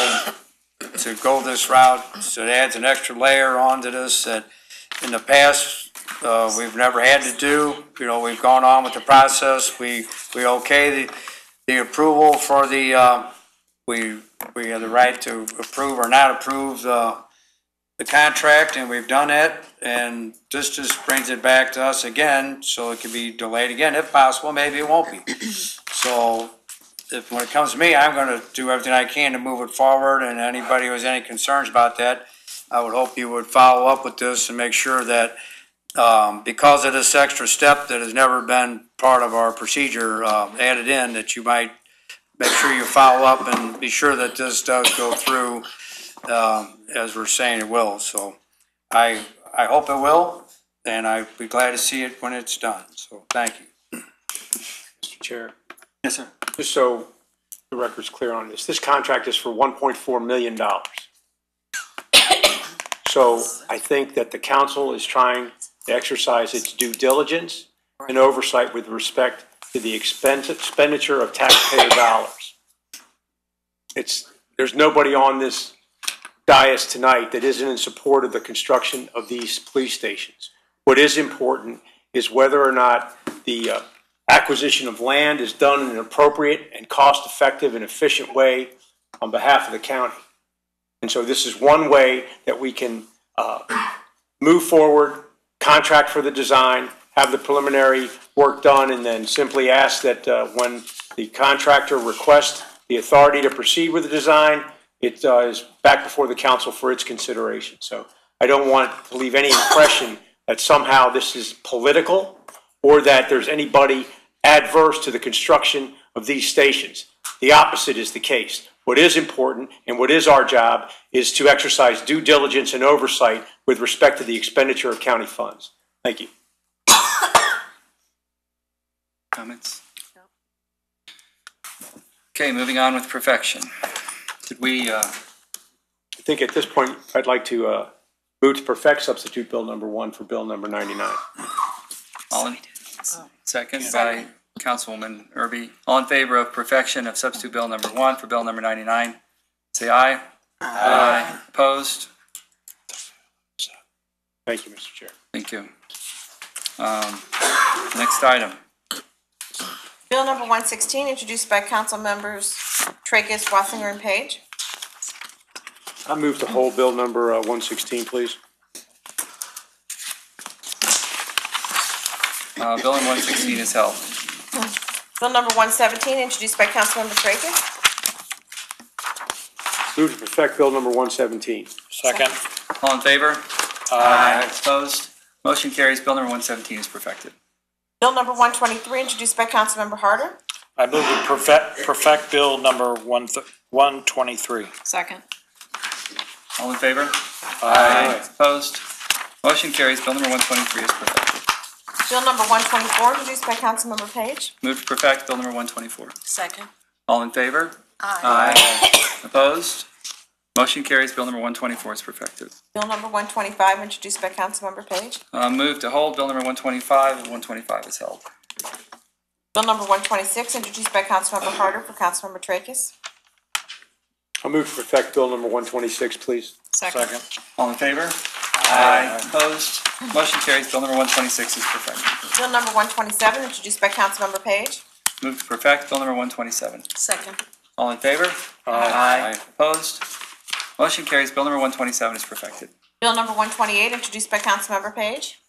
to go this route. So it adds an extra layer onto this that in the past, we've never had to do. You know, we've gone on with the process. We okay the approval for the, we have the right to approve or not approve the contract, and we've done it, and this just brings it back to us again, so it can be delayed again, if possible. Maybe it won't be. So when it comes to me, I'm gonna do everything I can to move it forward, and anybody who has any concerns about that, I would hope you would follow up with this and make sure that because of this extra step that has never been part of our procedure added in, that you might make sure you follow up and be sure that this does go through as we're saying it will. So I hope it will, and I'd be glad to see it when it's done. So thank you. Mr. Chair. Yes, sir. Just so the record's clear on this contract is for $1.4 million. So I think that the council is trying to exercise its due diligence and oversight with respect to the expenditure of taxpayer dollars. There's nobody on this dais tonight that isn't in support of the construction of these police stations. What is important is whether or not the acquisition of land is done in an appropriate and cost-effective and efficient way on behalf of the county. And so this is one way that we can move forward, contract for the design, have the preliminary work done, and then simply ask that when the contractor requests the authority to proceed with the design, it is back before the council for its consideration. So I don't want to leave any impression that somehow this is political or that there's anybody adverse to the construction of these stations. The opposite is the case. What is important and what is our job is to exercise due diligence and oversight with respect to the expenditure of county funds. Thank you. Comments? Okay, moving on with perfection. Did we, I think at this point, I'd like to move to perfect substitute bill number 1 for bill number 99. Second by Councilwoman Irby. All in favor of perfection of substitute bill number 1 for bill number 99, say aye. Aye. Opposed? Thank you, Mr. Chair. Thank you. Next item. Bill number 116, introduced by council members Tracus, Wassinger, and Page. I move to hold bill number 116, please. Bill number 116 is held. Bill number 117, introduced by Councilmember Tracus. Move to perfect bill number 117. Second. All in favor? Aye. Opposed? Motion carries. Bill number 117 is perfected. Bill number 123, introduced by Councilmember Harder. I move to perfect bill number 123. Second. All in favor? Aye. Opposed? Motion carries. Bill number 123 is perfected. Bill number 124, introduced by Councilmember Page. Move to perfect Bill number 124. Second. All in favor? Aye. Opposed? Motion carries. Bill number 124 is perfected. Bill number 125, introduced by Councilmember Page. Move to hold Bill number 125, and 125 is held. Bill number 126, introduced by Councilmember Harder for Councilmember Tracus. I'll move to perfect bill number 126, please. Second. All in favor? Aye. Opposed? Motion carries. Bill number 126 is perfected. Bill number 127, introduced by Councilmember Page. Move to perfect Bill number 127. Second. All in favor? Aye. Opposed? Motion carries. Bill number 127 is perfected. Bill number 128, introduced by Councilmember Page.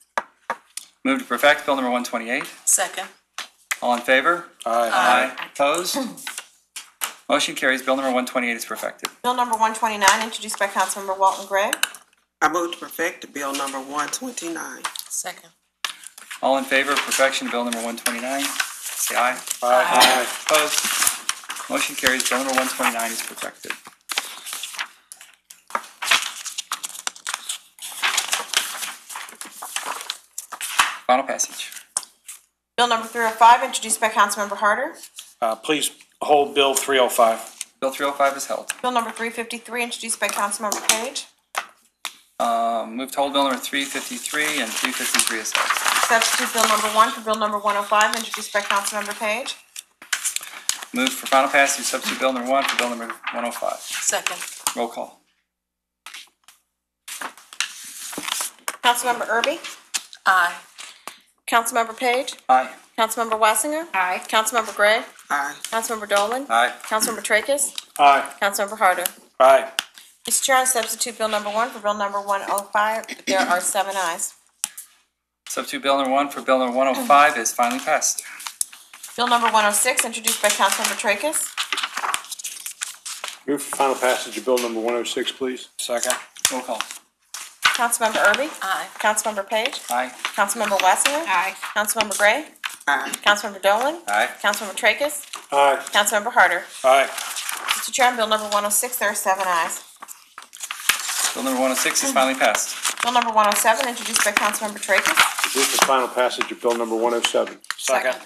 Move to perfect Bill number 128. Second. All in favor? Aye. Opposed? Motion carries. Bill number 128 is perfected. Bill number 129, introduced by Councilmember Walton Gray. I move to perfect bill number 129. Second. All in favor of perfection of Bill number 129, say aye. Aye. Opposed? Motion carries. Bill number 129 is perfected. Final passage. Bill number 305, introduced by Councilmember Harder. Please hold bill 305. Bill 305 is held. Bill number 353, introduced by Councilmember Page. Move to hold Bill number 353, and 353 is held. Substitute Bill number 1 for Bill number 105, introduced by Councilmember Page. Move for final passage, substitute Bill number 1 for Bill number 105. Second. Roll call. Councilmember Irby. Aye. Councilmember Page. Aye. Councilmember Wassinger. Aye. Councilmember Gray. Aye. Councilmember Dolan. Aye. Councilmember Tracus. Aye. Councilmember Harder. Aye. Mr. Chair, on substitute Bill number 1 for Bill number 105, there are 7 ayes. Substitute Bill number 1 for Bill number 105 is finally passed. Bill number 106, introduced by Councilmember Tracus. Move for final passage of bill number 106, please. Second. Roll call. Councilmember Irby. Aye. Councilmember Page. Aye. Councilmember Wassinger. Aye. Councilmember Gray. Aye. Councilmember Dolan. Aye. Councilmember Tracus. Aye. Councilmember Harder. Aye. Mr. Chair, on Bill number 106, there are 7 ayes. Bill number 106 is finally passed. Bill number 107, introduced by Councilmember Tracus. Move for final passage of bill number 107. Second.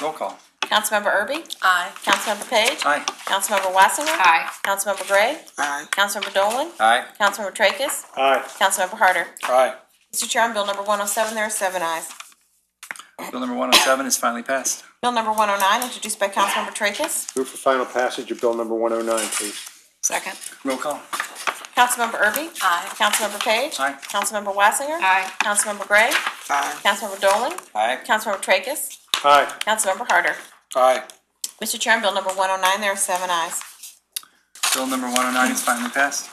Roll call. Councilmember Irby. Aye. Councilmember Page. Aye. Councilmember Wassinger. Aye. Councilmember Gray. Aye. Councilmember Dolan. Aye. Councilmember Tracus. Aye. Councilmember Harder. Aye. Mr. Chair, on Bill number 107, there are 7 ayes. Bill number 107 is finally passed. Bill number 109, introduced by Councilmember Tracus. Move for final passage of bill number 109, please. Second. Roll call. Councilmember Irby. Aye. Councilmember Page. Aye. Councilmember Wassinger. Aye. Councilmember Gray. Aye. Councilmember Dolan. Aye. Councilmember Tracus. Aye. Councilmember Harder. Aye. Mr. Chair, on Bill number 109, there are 7 ayes. Bill number 109 is finally passed.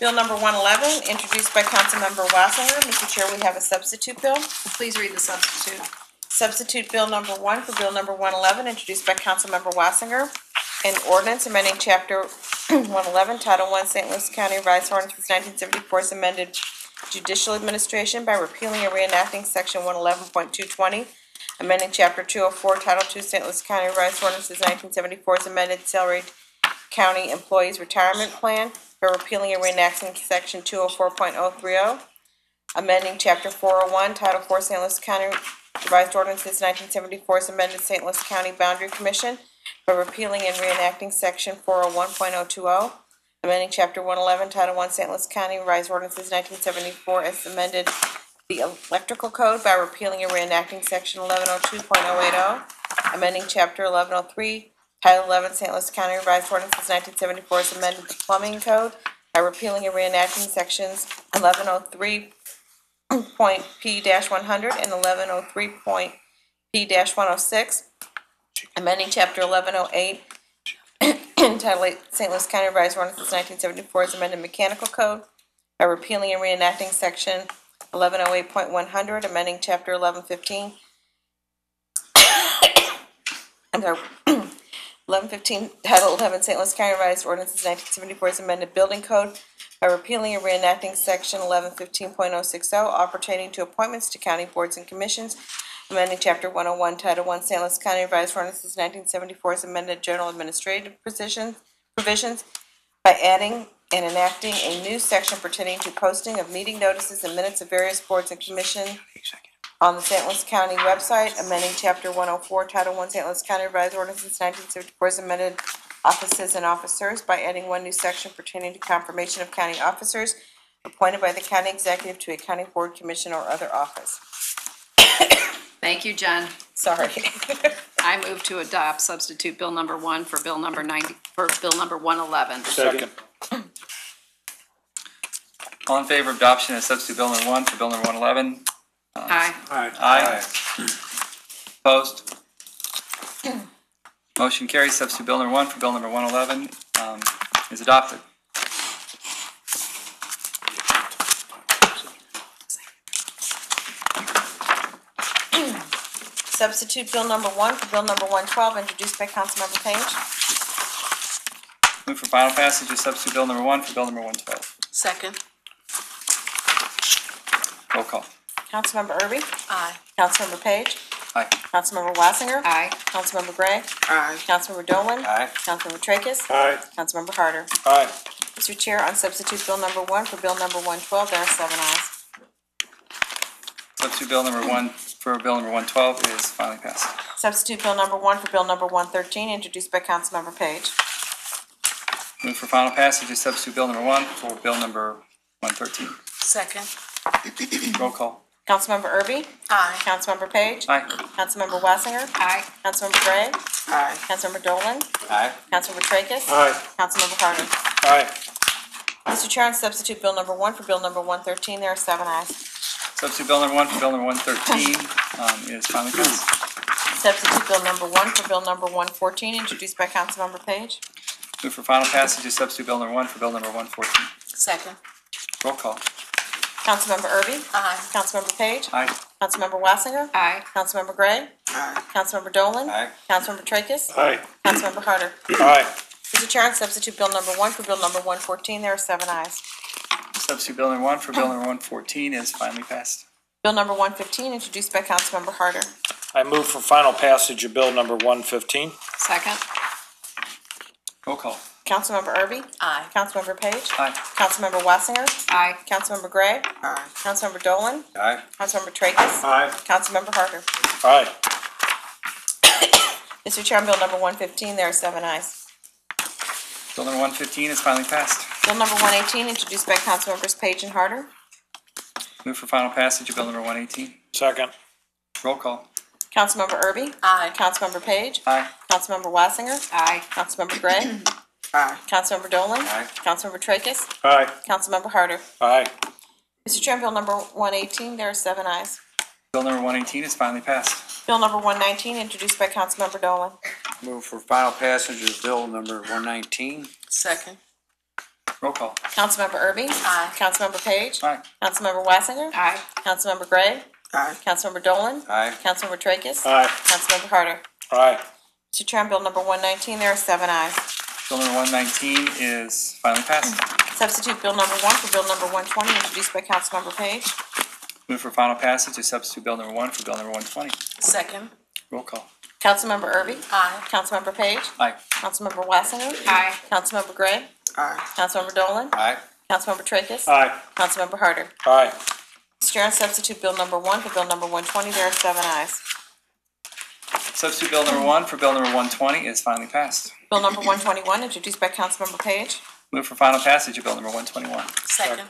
Bill number 111, introduced by Councilmember Wassinger. Mr. Chair, we have a substitute bill. Please read the substitute. Substitute Bill number 1 for Bill number 111, introduced by Councilmember Wassinger. An ordinance amending Chapter 111, Title 1, St. Louis County Revised Ordinances 1974 as amended judicial administration by repealing and reenacting Section 111.220, amending Chapter 204, Title 2, St. Louis County Revised Ordinances 1974 as amended salaried county employees retirement plan by repealing and reenacting Section 204.030, amending Chapter 401, Title 4, St. Louis County Revised Ordinances 1974 as amended St. Louis County Boundary Commission by repealing and reenacting Section 401.020, amending Chapter 111, Title 1, St. Louis County Revised Ordinances 1974 as amended the Electrical Code by repealing and reenacting Section 1102.080, amending Chapter 1103, Title 11, St. Louis County Revised Ordinances 1974 as amended the Plumbing Code by repealing and reenacting Sections 1103.P-100 and 1103.P-106, amending Chapter 1108 Title 8 St. Louis County Revised Ordinances 1974 as amended Mechanical Code by repealing and reenacting Section 1108.100, amending Chapter 1115 1115, Title 11, St. Louis County Revised Ordinances 1974 as amended Building Code by repealing and reenacting Section 1115.060, all pertaining to appointments to county boards and commissions, amending Chapter 101, Title 1, St. Louis County Revised Ordinances 1974 as amended General Administrative provisions by adding and enacting a new section pertaining to posting of meeting notices and minutes of various boards and commissions on the St. Louis County website, amending Chapter 104, Title 1, St. Louis County Revised Ordinances 1974 as amended offices and officers by adding one new section pertaining to confirmation of county officers appointed by the county executive to a county board, commission, or other office. Thank you, Jen. Sorry. I move to adopt substitute Bill number 1 for Bill number 111. Second. All in favor of adoption of substitute Bill number 1 for Bill number 111? Aye. Aye. Opposed? Motion carries. Substitute Bill number 1 for Bill number 111 is adopted. Substitute Bill number 1 for Bill number 112, introduced by Councilmember Page. Move for final passage of substitute Bill number 1 for Bill number 112. Second. Roll call. Councilmember Erby? Aye. Councilmember Page? Aye. Councilmember Wassinger? Aye. Councilmember Gray? Aye. Councilmember Dolan? Aye. Councilmember Tracus? Aye. Councilmember Harder? Aye. Mr. Chair, on substitute Bill number 1 for Bill number 112, there are 7 ayes. Substitute Bill number 1 for Bill number 112 is finally passed. Substitute Bill number 1 for Bill number 113, introduced by Councilmember Page. Move for final passage of substitute Bill number 1 for Bill number 113. Second. Roll call. Councilmember Erby? Aye. Councilmember Page? Aye. Councilmember Wassinger? Aye. Councilmember Gray? Aye. Councilmember Dolan? Aye. Councilmember Tracus? Aye. Councilmember Harder? Aye. Mr. Chair, on substitute Bill number 1 for Bill number 113, there are 7 ayes. Substitute Bill number 1 for Bill number 113 is finally passed. Substitute Bill number 1 for Bill number 114, introduced by Councilmember Page. Move for final passage of substitute Bill number 1 for Bill number 114. Second. Roll call. Councilmember Erby? Aye. Councilmember Page? Aye. Councilmember Wassinger? Aye. Councilmember Gray? Aye. Councilmember Dolan? Aye. Councilmember Tracus? Aye. Councilmember Harder? Aye. Mr. Chair, on substitute Bill number 1 for Bill number 114, there are 7 ayes. Substitute Bill number 1 for Bill number 114 is finally passed. Bill number 115, introduced by Councilmember Harder. I move for final passage of Bill number 115. Second. Roll call. Councilmember Erby? Aye. Councilmember Page? Aye. Councilmember Wassinger? Aye. Councilmember Gray? Aye. Councilmember Dolan? Aye. Councilmember Tracus? Aye. Councilmember Harder? Aye. Mr. Chair, on Bill number 115, there are 7 ayes. Bill number 115 is finally passed. Bill number 118, introduced by Councilmembers Page and Harder. Move for final passage of Bill number 118. Second. Roll call. Councilmember Erby? Aye. Councilmember Page? Aye. Councilmember Wassinger? Aye. Councilmember Gray? Aye. Councilmember Dolan? Aye. Councilmember Tracus? Aye. Councilmember Harder? Aye. Mr. Chair, on Bill number 118, there are 7 ayes. Bill number 118 is finally passed. Bill number 119, introduced by Councilmember Dolan. Move for final passage of Bill number 119. Second. Roll call. Councilmember Erby? Aye. Councilmember Page? Aye. Councilmember Wassinger? Aye. Councilmember Gray? Aye. Councilmember Dolan? Aye. Councilmember Tracus? Aye. Councilmember Harder? Aye. Mr. Chair, on bill number 119, there are 7 ayes. Bill number 119 is finally passed. Substitute bill number 1 for bill number 120, introduced by Councilmember Page. Move for final passage of substitute bill number 1 for bill number 120. Second. Roll call. Councilmember Erby? Aye. Councilmember Page? Aye. Councilmember Wassinger? Aye. Councilmember Gray? Aye. Councilmember Dolan? Aye. Councilmember Tracus? Aye. Councilmember Harder? Aye. Mr. Chair, on substitute bill number 1 for bill number 120, there are 7 ayes. Substitute bill number 1 for bill number 120 is finally passed. Bill number 121, introduced by Councilmember Page. Move for final passage of bill number 121. Second.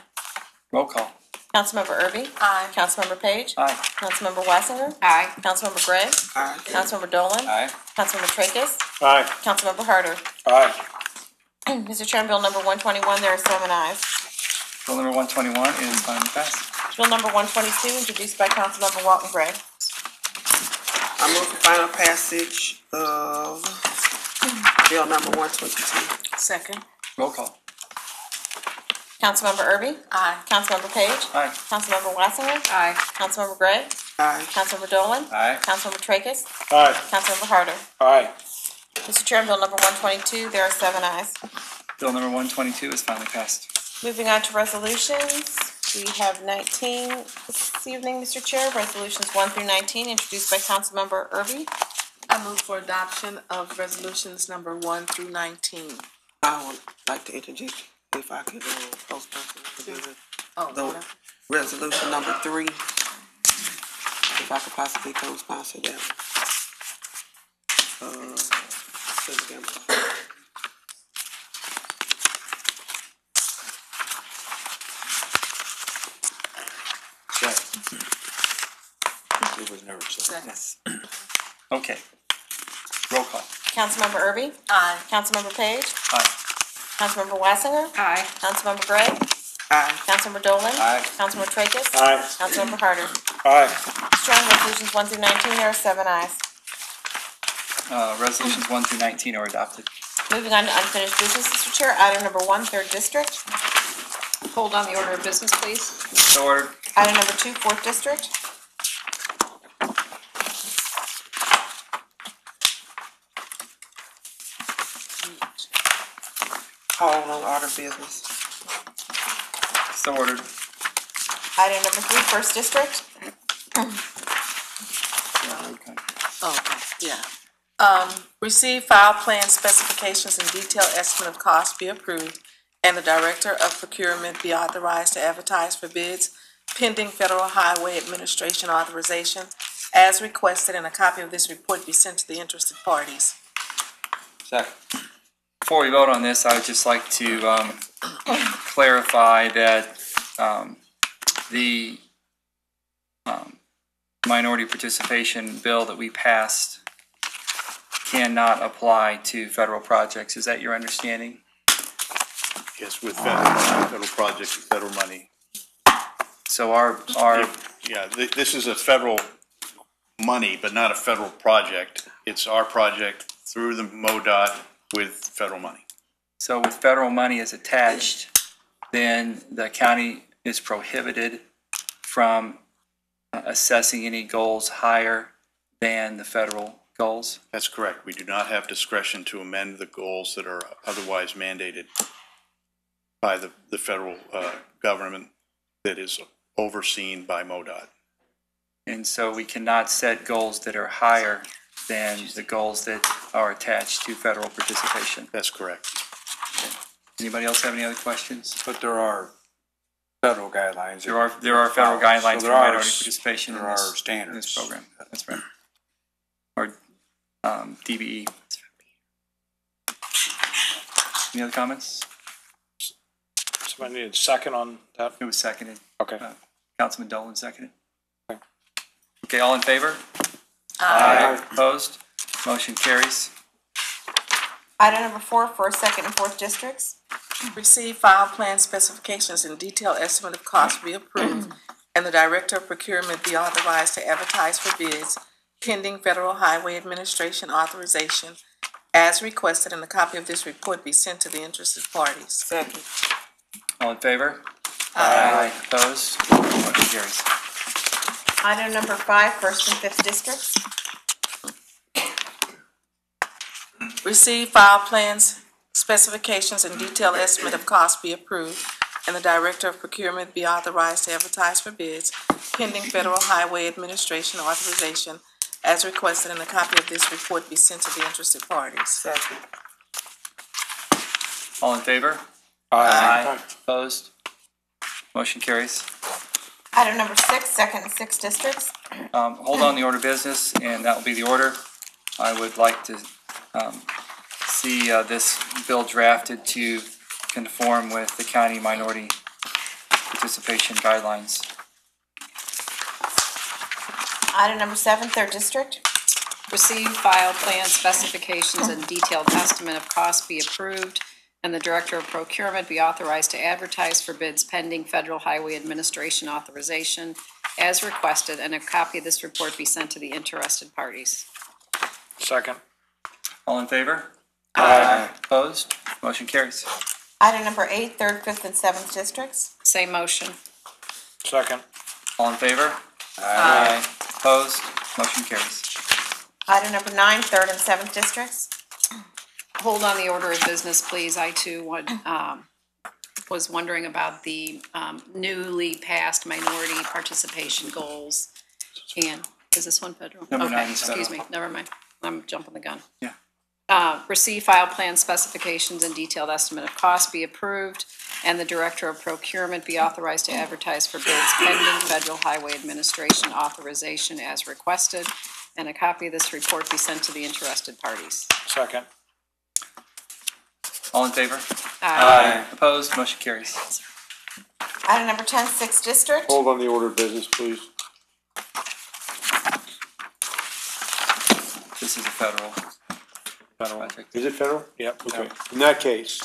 Roll call. Councilmember Erby? Aye. Councilmember Page? Aye. Councilmember Wassinger? Aye. Councilmember Gray? Aye. Councilmember Dolan? Aye. Councilmember Tracus? Aye. Councilmember Harder? Aye. Mr. Chair, on bill number 121, there are 7 ayes. Bill number 121 is finally passed. Bill number 122, introduced by Councilmember Walton Gray. I move for final passage of bill number 122. Second. Roll call. Councilmember Erby? Aye. Councilmember Page? Aye. Councilmember Wassinger? Aye. Councilmember Gray? Aye. Councilmember Dolan? Aye. Councilmember Tracus? Aye. Councilmember Harder? Aye. Mr. Chair, on bill number 122, there are 7 ayes. Bill number 122 is finally passed. Moving on to resolutions, we have 19 this evening, Mr. Chair. Resolutions 1 through 19, introduced by Councilmember Erby. I move for adoption of resolutions number 1 through 19. I would like to introduce, if I could, co-sponsor Oh, the resolution number 3. If I could possibly co-sponsor that. Say it again. It was never said. Yes. Okay. Roll call. Councilmember Erby? Aye. Councilmember Page? Aye. Councilmember Wassinger? Aye. Councilmember Gray? Aye. Councilmember Dolan? Aye. Councilmember Tracus? Aye. Councilmember Harder? Aye. Mr. Chair, on resolutions 1 through 19, there are 7 ayes. Resolutions 1 through 19 are adopted. Moving on to unfinished business, Mr. Chair, item number 1, 3rd District. Hold on the order of business, please. So ordered. Item number 2, 4th District. Hold on order of business. So ordered. Item number 3, 1st District. Okay, yeah. Receive, file, plan specifications, and detailed estimate of cost be approved, and the Director of Procurement be authorized to advertise for bids pending Federal Highway Administration authorization as requested, and a copy of this report be sent to the interested parties. Second. Before we vote on this, I would just like to clarify that the minority participation bill that we passed cannot apply to federal projects. Is that your understanding? Yes, with federal projects, with federal money. So our Yeah, this is a federal money, but not a federal project. It's our project through the MoDOT with federal money. So with federal money as attached, then the county is prohibited from assessing any goals higher than the federal goals? That's correct. We do not have discretion to amend the goals that are otherwise mandated by the federal government that is overseen by MoDOT. And so we cannot set goals that are higher than the goals that are attached to federal participation? That's correct. Anybody else have any other questions? But there are federal guidelines. There are federal guidelines for minority participation in there this, are standards. in this program. That's right. Or DBE. Any other comments? Somebody need a second on that? It was seconded. Okay. Councilman Dolan seconded. Okay, all in favor? Aye. Opposed? Motion carries. Item number 4, 1st, 2nd, and 4th Districts. Receive, file, plan specifications, and detailed estimate of cost be approved, and the Director of Procurement be authorized to advertise for bids pending Federal Highway Administration authorization as requested, and a copy of this report be sent to the interested parties. Second. All in favor? Aye. Opposed? Motion carries. Item number 5, first and fifth districts. Receive, file plans, specifications, and detailed estimate of cost be approved, and the Director of Procurement be authorized to advertise for bids pending Federal Highway Administration authorization as requested, and a copy of this report be sent to the interested parties. All in favor? Aye. Opposed? Motion carries. Item number 6, second and sixth districts. Hold on the order of business, and that will be the order. I would like to see this bill drafted to conform with the county minority participation guidelines. Item number 7, third district. Receive, file, plan, specifications, and detailed estimate of cost be approved, and the Director of Procurement be authorized to advertise for bids pending Federal Highway Administration authorization as requested, and a copy of this report be sent to the interested parties. Second. All in favor? Aye. Opposed? Motion carries. Item number 8, third, fifth, and seventh districts. Same motion. Second. All in favor? Aye. Opposed? Motion carries. Item number 9, third and seventh districts. Hold on the order of business, please. I too was wondering about the newly passed minority participation goals. And is this one federal? Number 9 Okay, is excuse federal. me, never mind. I'm jumping the gun. Yeah. Receive, file, plan, specifications, and detailed estimate of cost be approved, and the Director of Procurement be authorized to advertise for bids pending Federal Highway Administration authorization as requested, and a copy of this report be sent to the interested parties. Second. All in favor? Aye. Opposed? Motion carries. Item number 10, sixth district. Hold on the order of business, please. This is a federal. Project. Is it federal? Yep. Okay. In that case,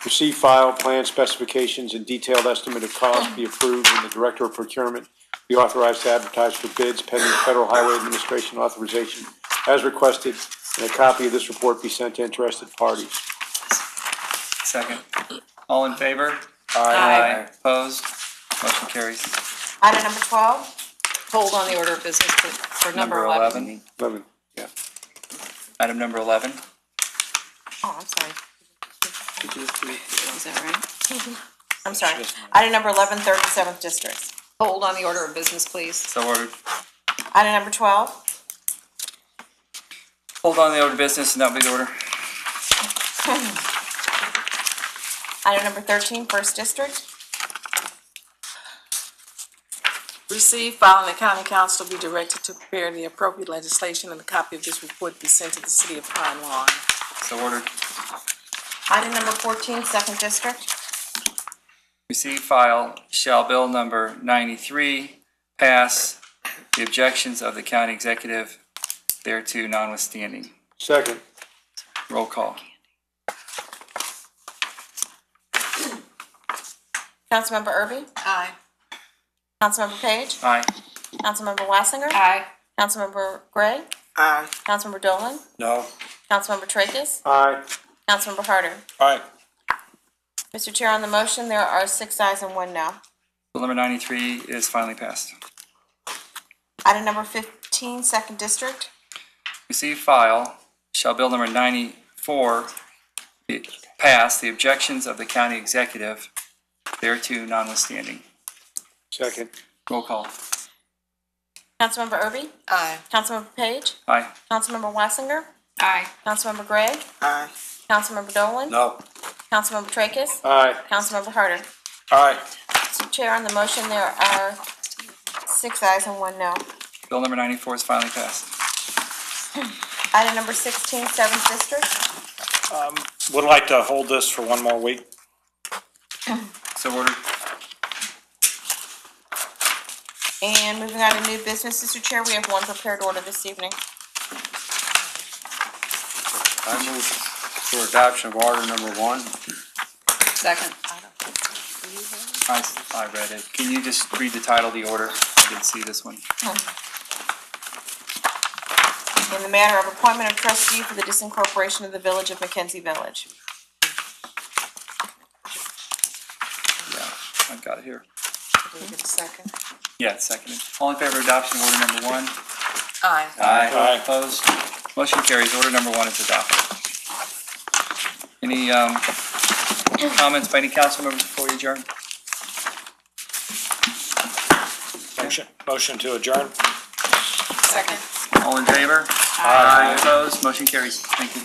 receive, file, plan, specifications, and detailed estimate of cost be approved, and the Director of Procurement be authorized to advertise for bids pending Federal Highway Administration authorization as requested, and a copy of this report be sent to interested parties. Second. All in favor? Aye. Opposed? Motion carries. Item number 12. Hold on the order of business for number 11. 11. Item number 11. Oh, I'm sorry. Is that right? I'm sorry. Item number 11, third and seventh districts. Hold on the order of business, please. So ordered. Item number 12. Hold on the order of business, and that will be the order. Item number 13, first district. Receive, file, and the county council be directed to prepare the appropriate legislation, and a copy of this report be sent to the city of Pine Lawn. So ordered. Item number 14, second district. Receive, file, shall bill number 93 pass, the objections of the county executive thereto notwithstanding. Second. Roll call. Councilmember Erby? Aye. Councilmember Page? Aye. Councilmember Wassinger? Aye. Councilmember Gray? Aye. Councilmember Dolan? No. Councilmember Tracus? Aye. Councilmember Harder? Aye. Mr. Chair, on the motion, there are 6 ayes and 1 no. Bill number 93 is finally passed. Item number 15, second district. Receive, file, shall bill number 94 be pass, the objections of the county executive thereto notwithstanding. Second. Roll call. Councilmember Erby? Aye. Councilmember Page? Aye. Councilmember Wassinger? Aye. Councilmember Gray? Aye. Councilmember Dolan? No. Councilmember Tracus? Aye. Councilmember Harder? Aye. Mr. Chair, on the motion, there are 6 ayes and 1 no. Bill number 94 is finally passed. Item number 16, seventh district. Would like to hold this for one more week. So ordered. And moving on to new business, Mr. Chair, we have one prepared order this evening. I move for adoption of order number 1. Second. I read it. Can you just read the title of the order? I did see this one. In the matter of appointment of trustee for the disincorporation of the Village of Mackenzie Village. I've got it here. Did we get a second? Yeah, it's seconded. All in favor of adoption of order number 1? Aye. Aye. Opposed? Motion carries. Order number 1 is adopted. Any comments by any council members before we adjourn? Motion to adjourn? Second. All in favor? Aye. Opposed? Motion carries. Thank you.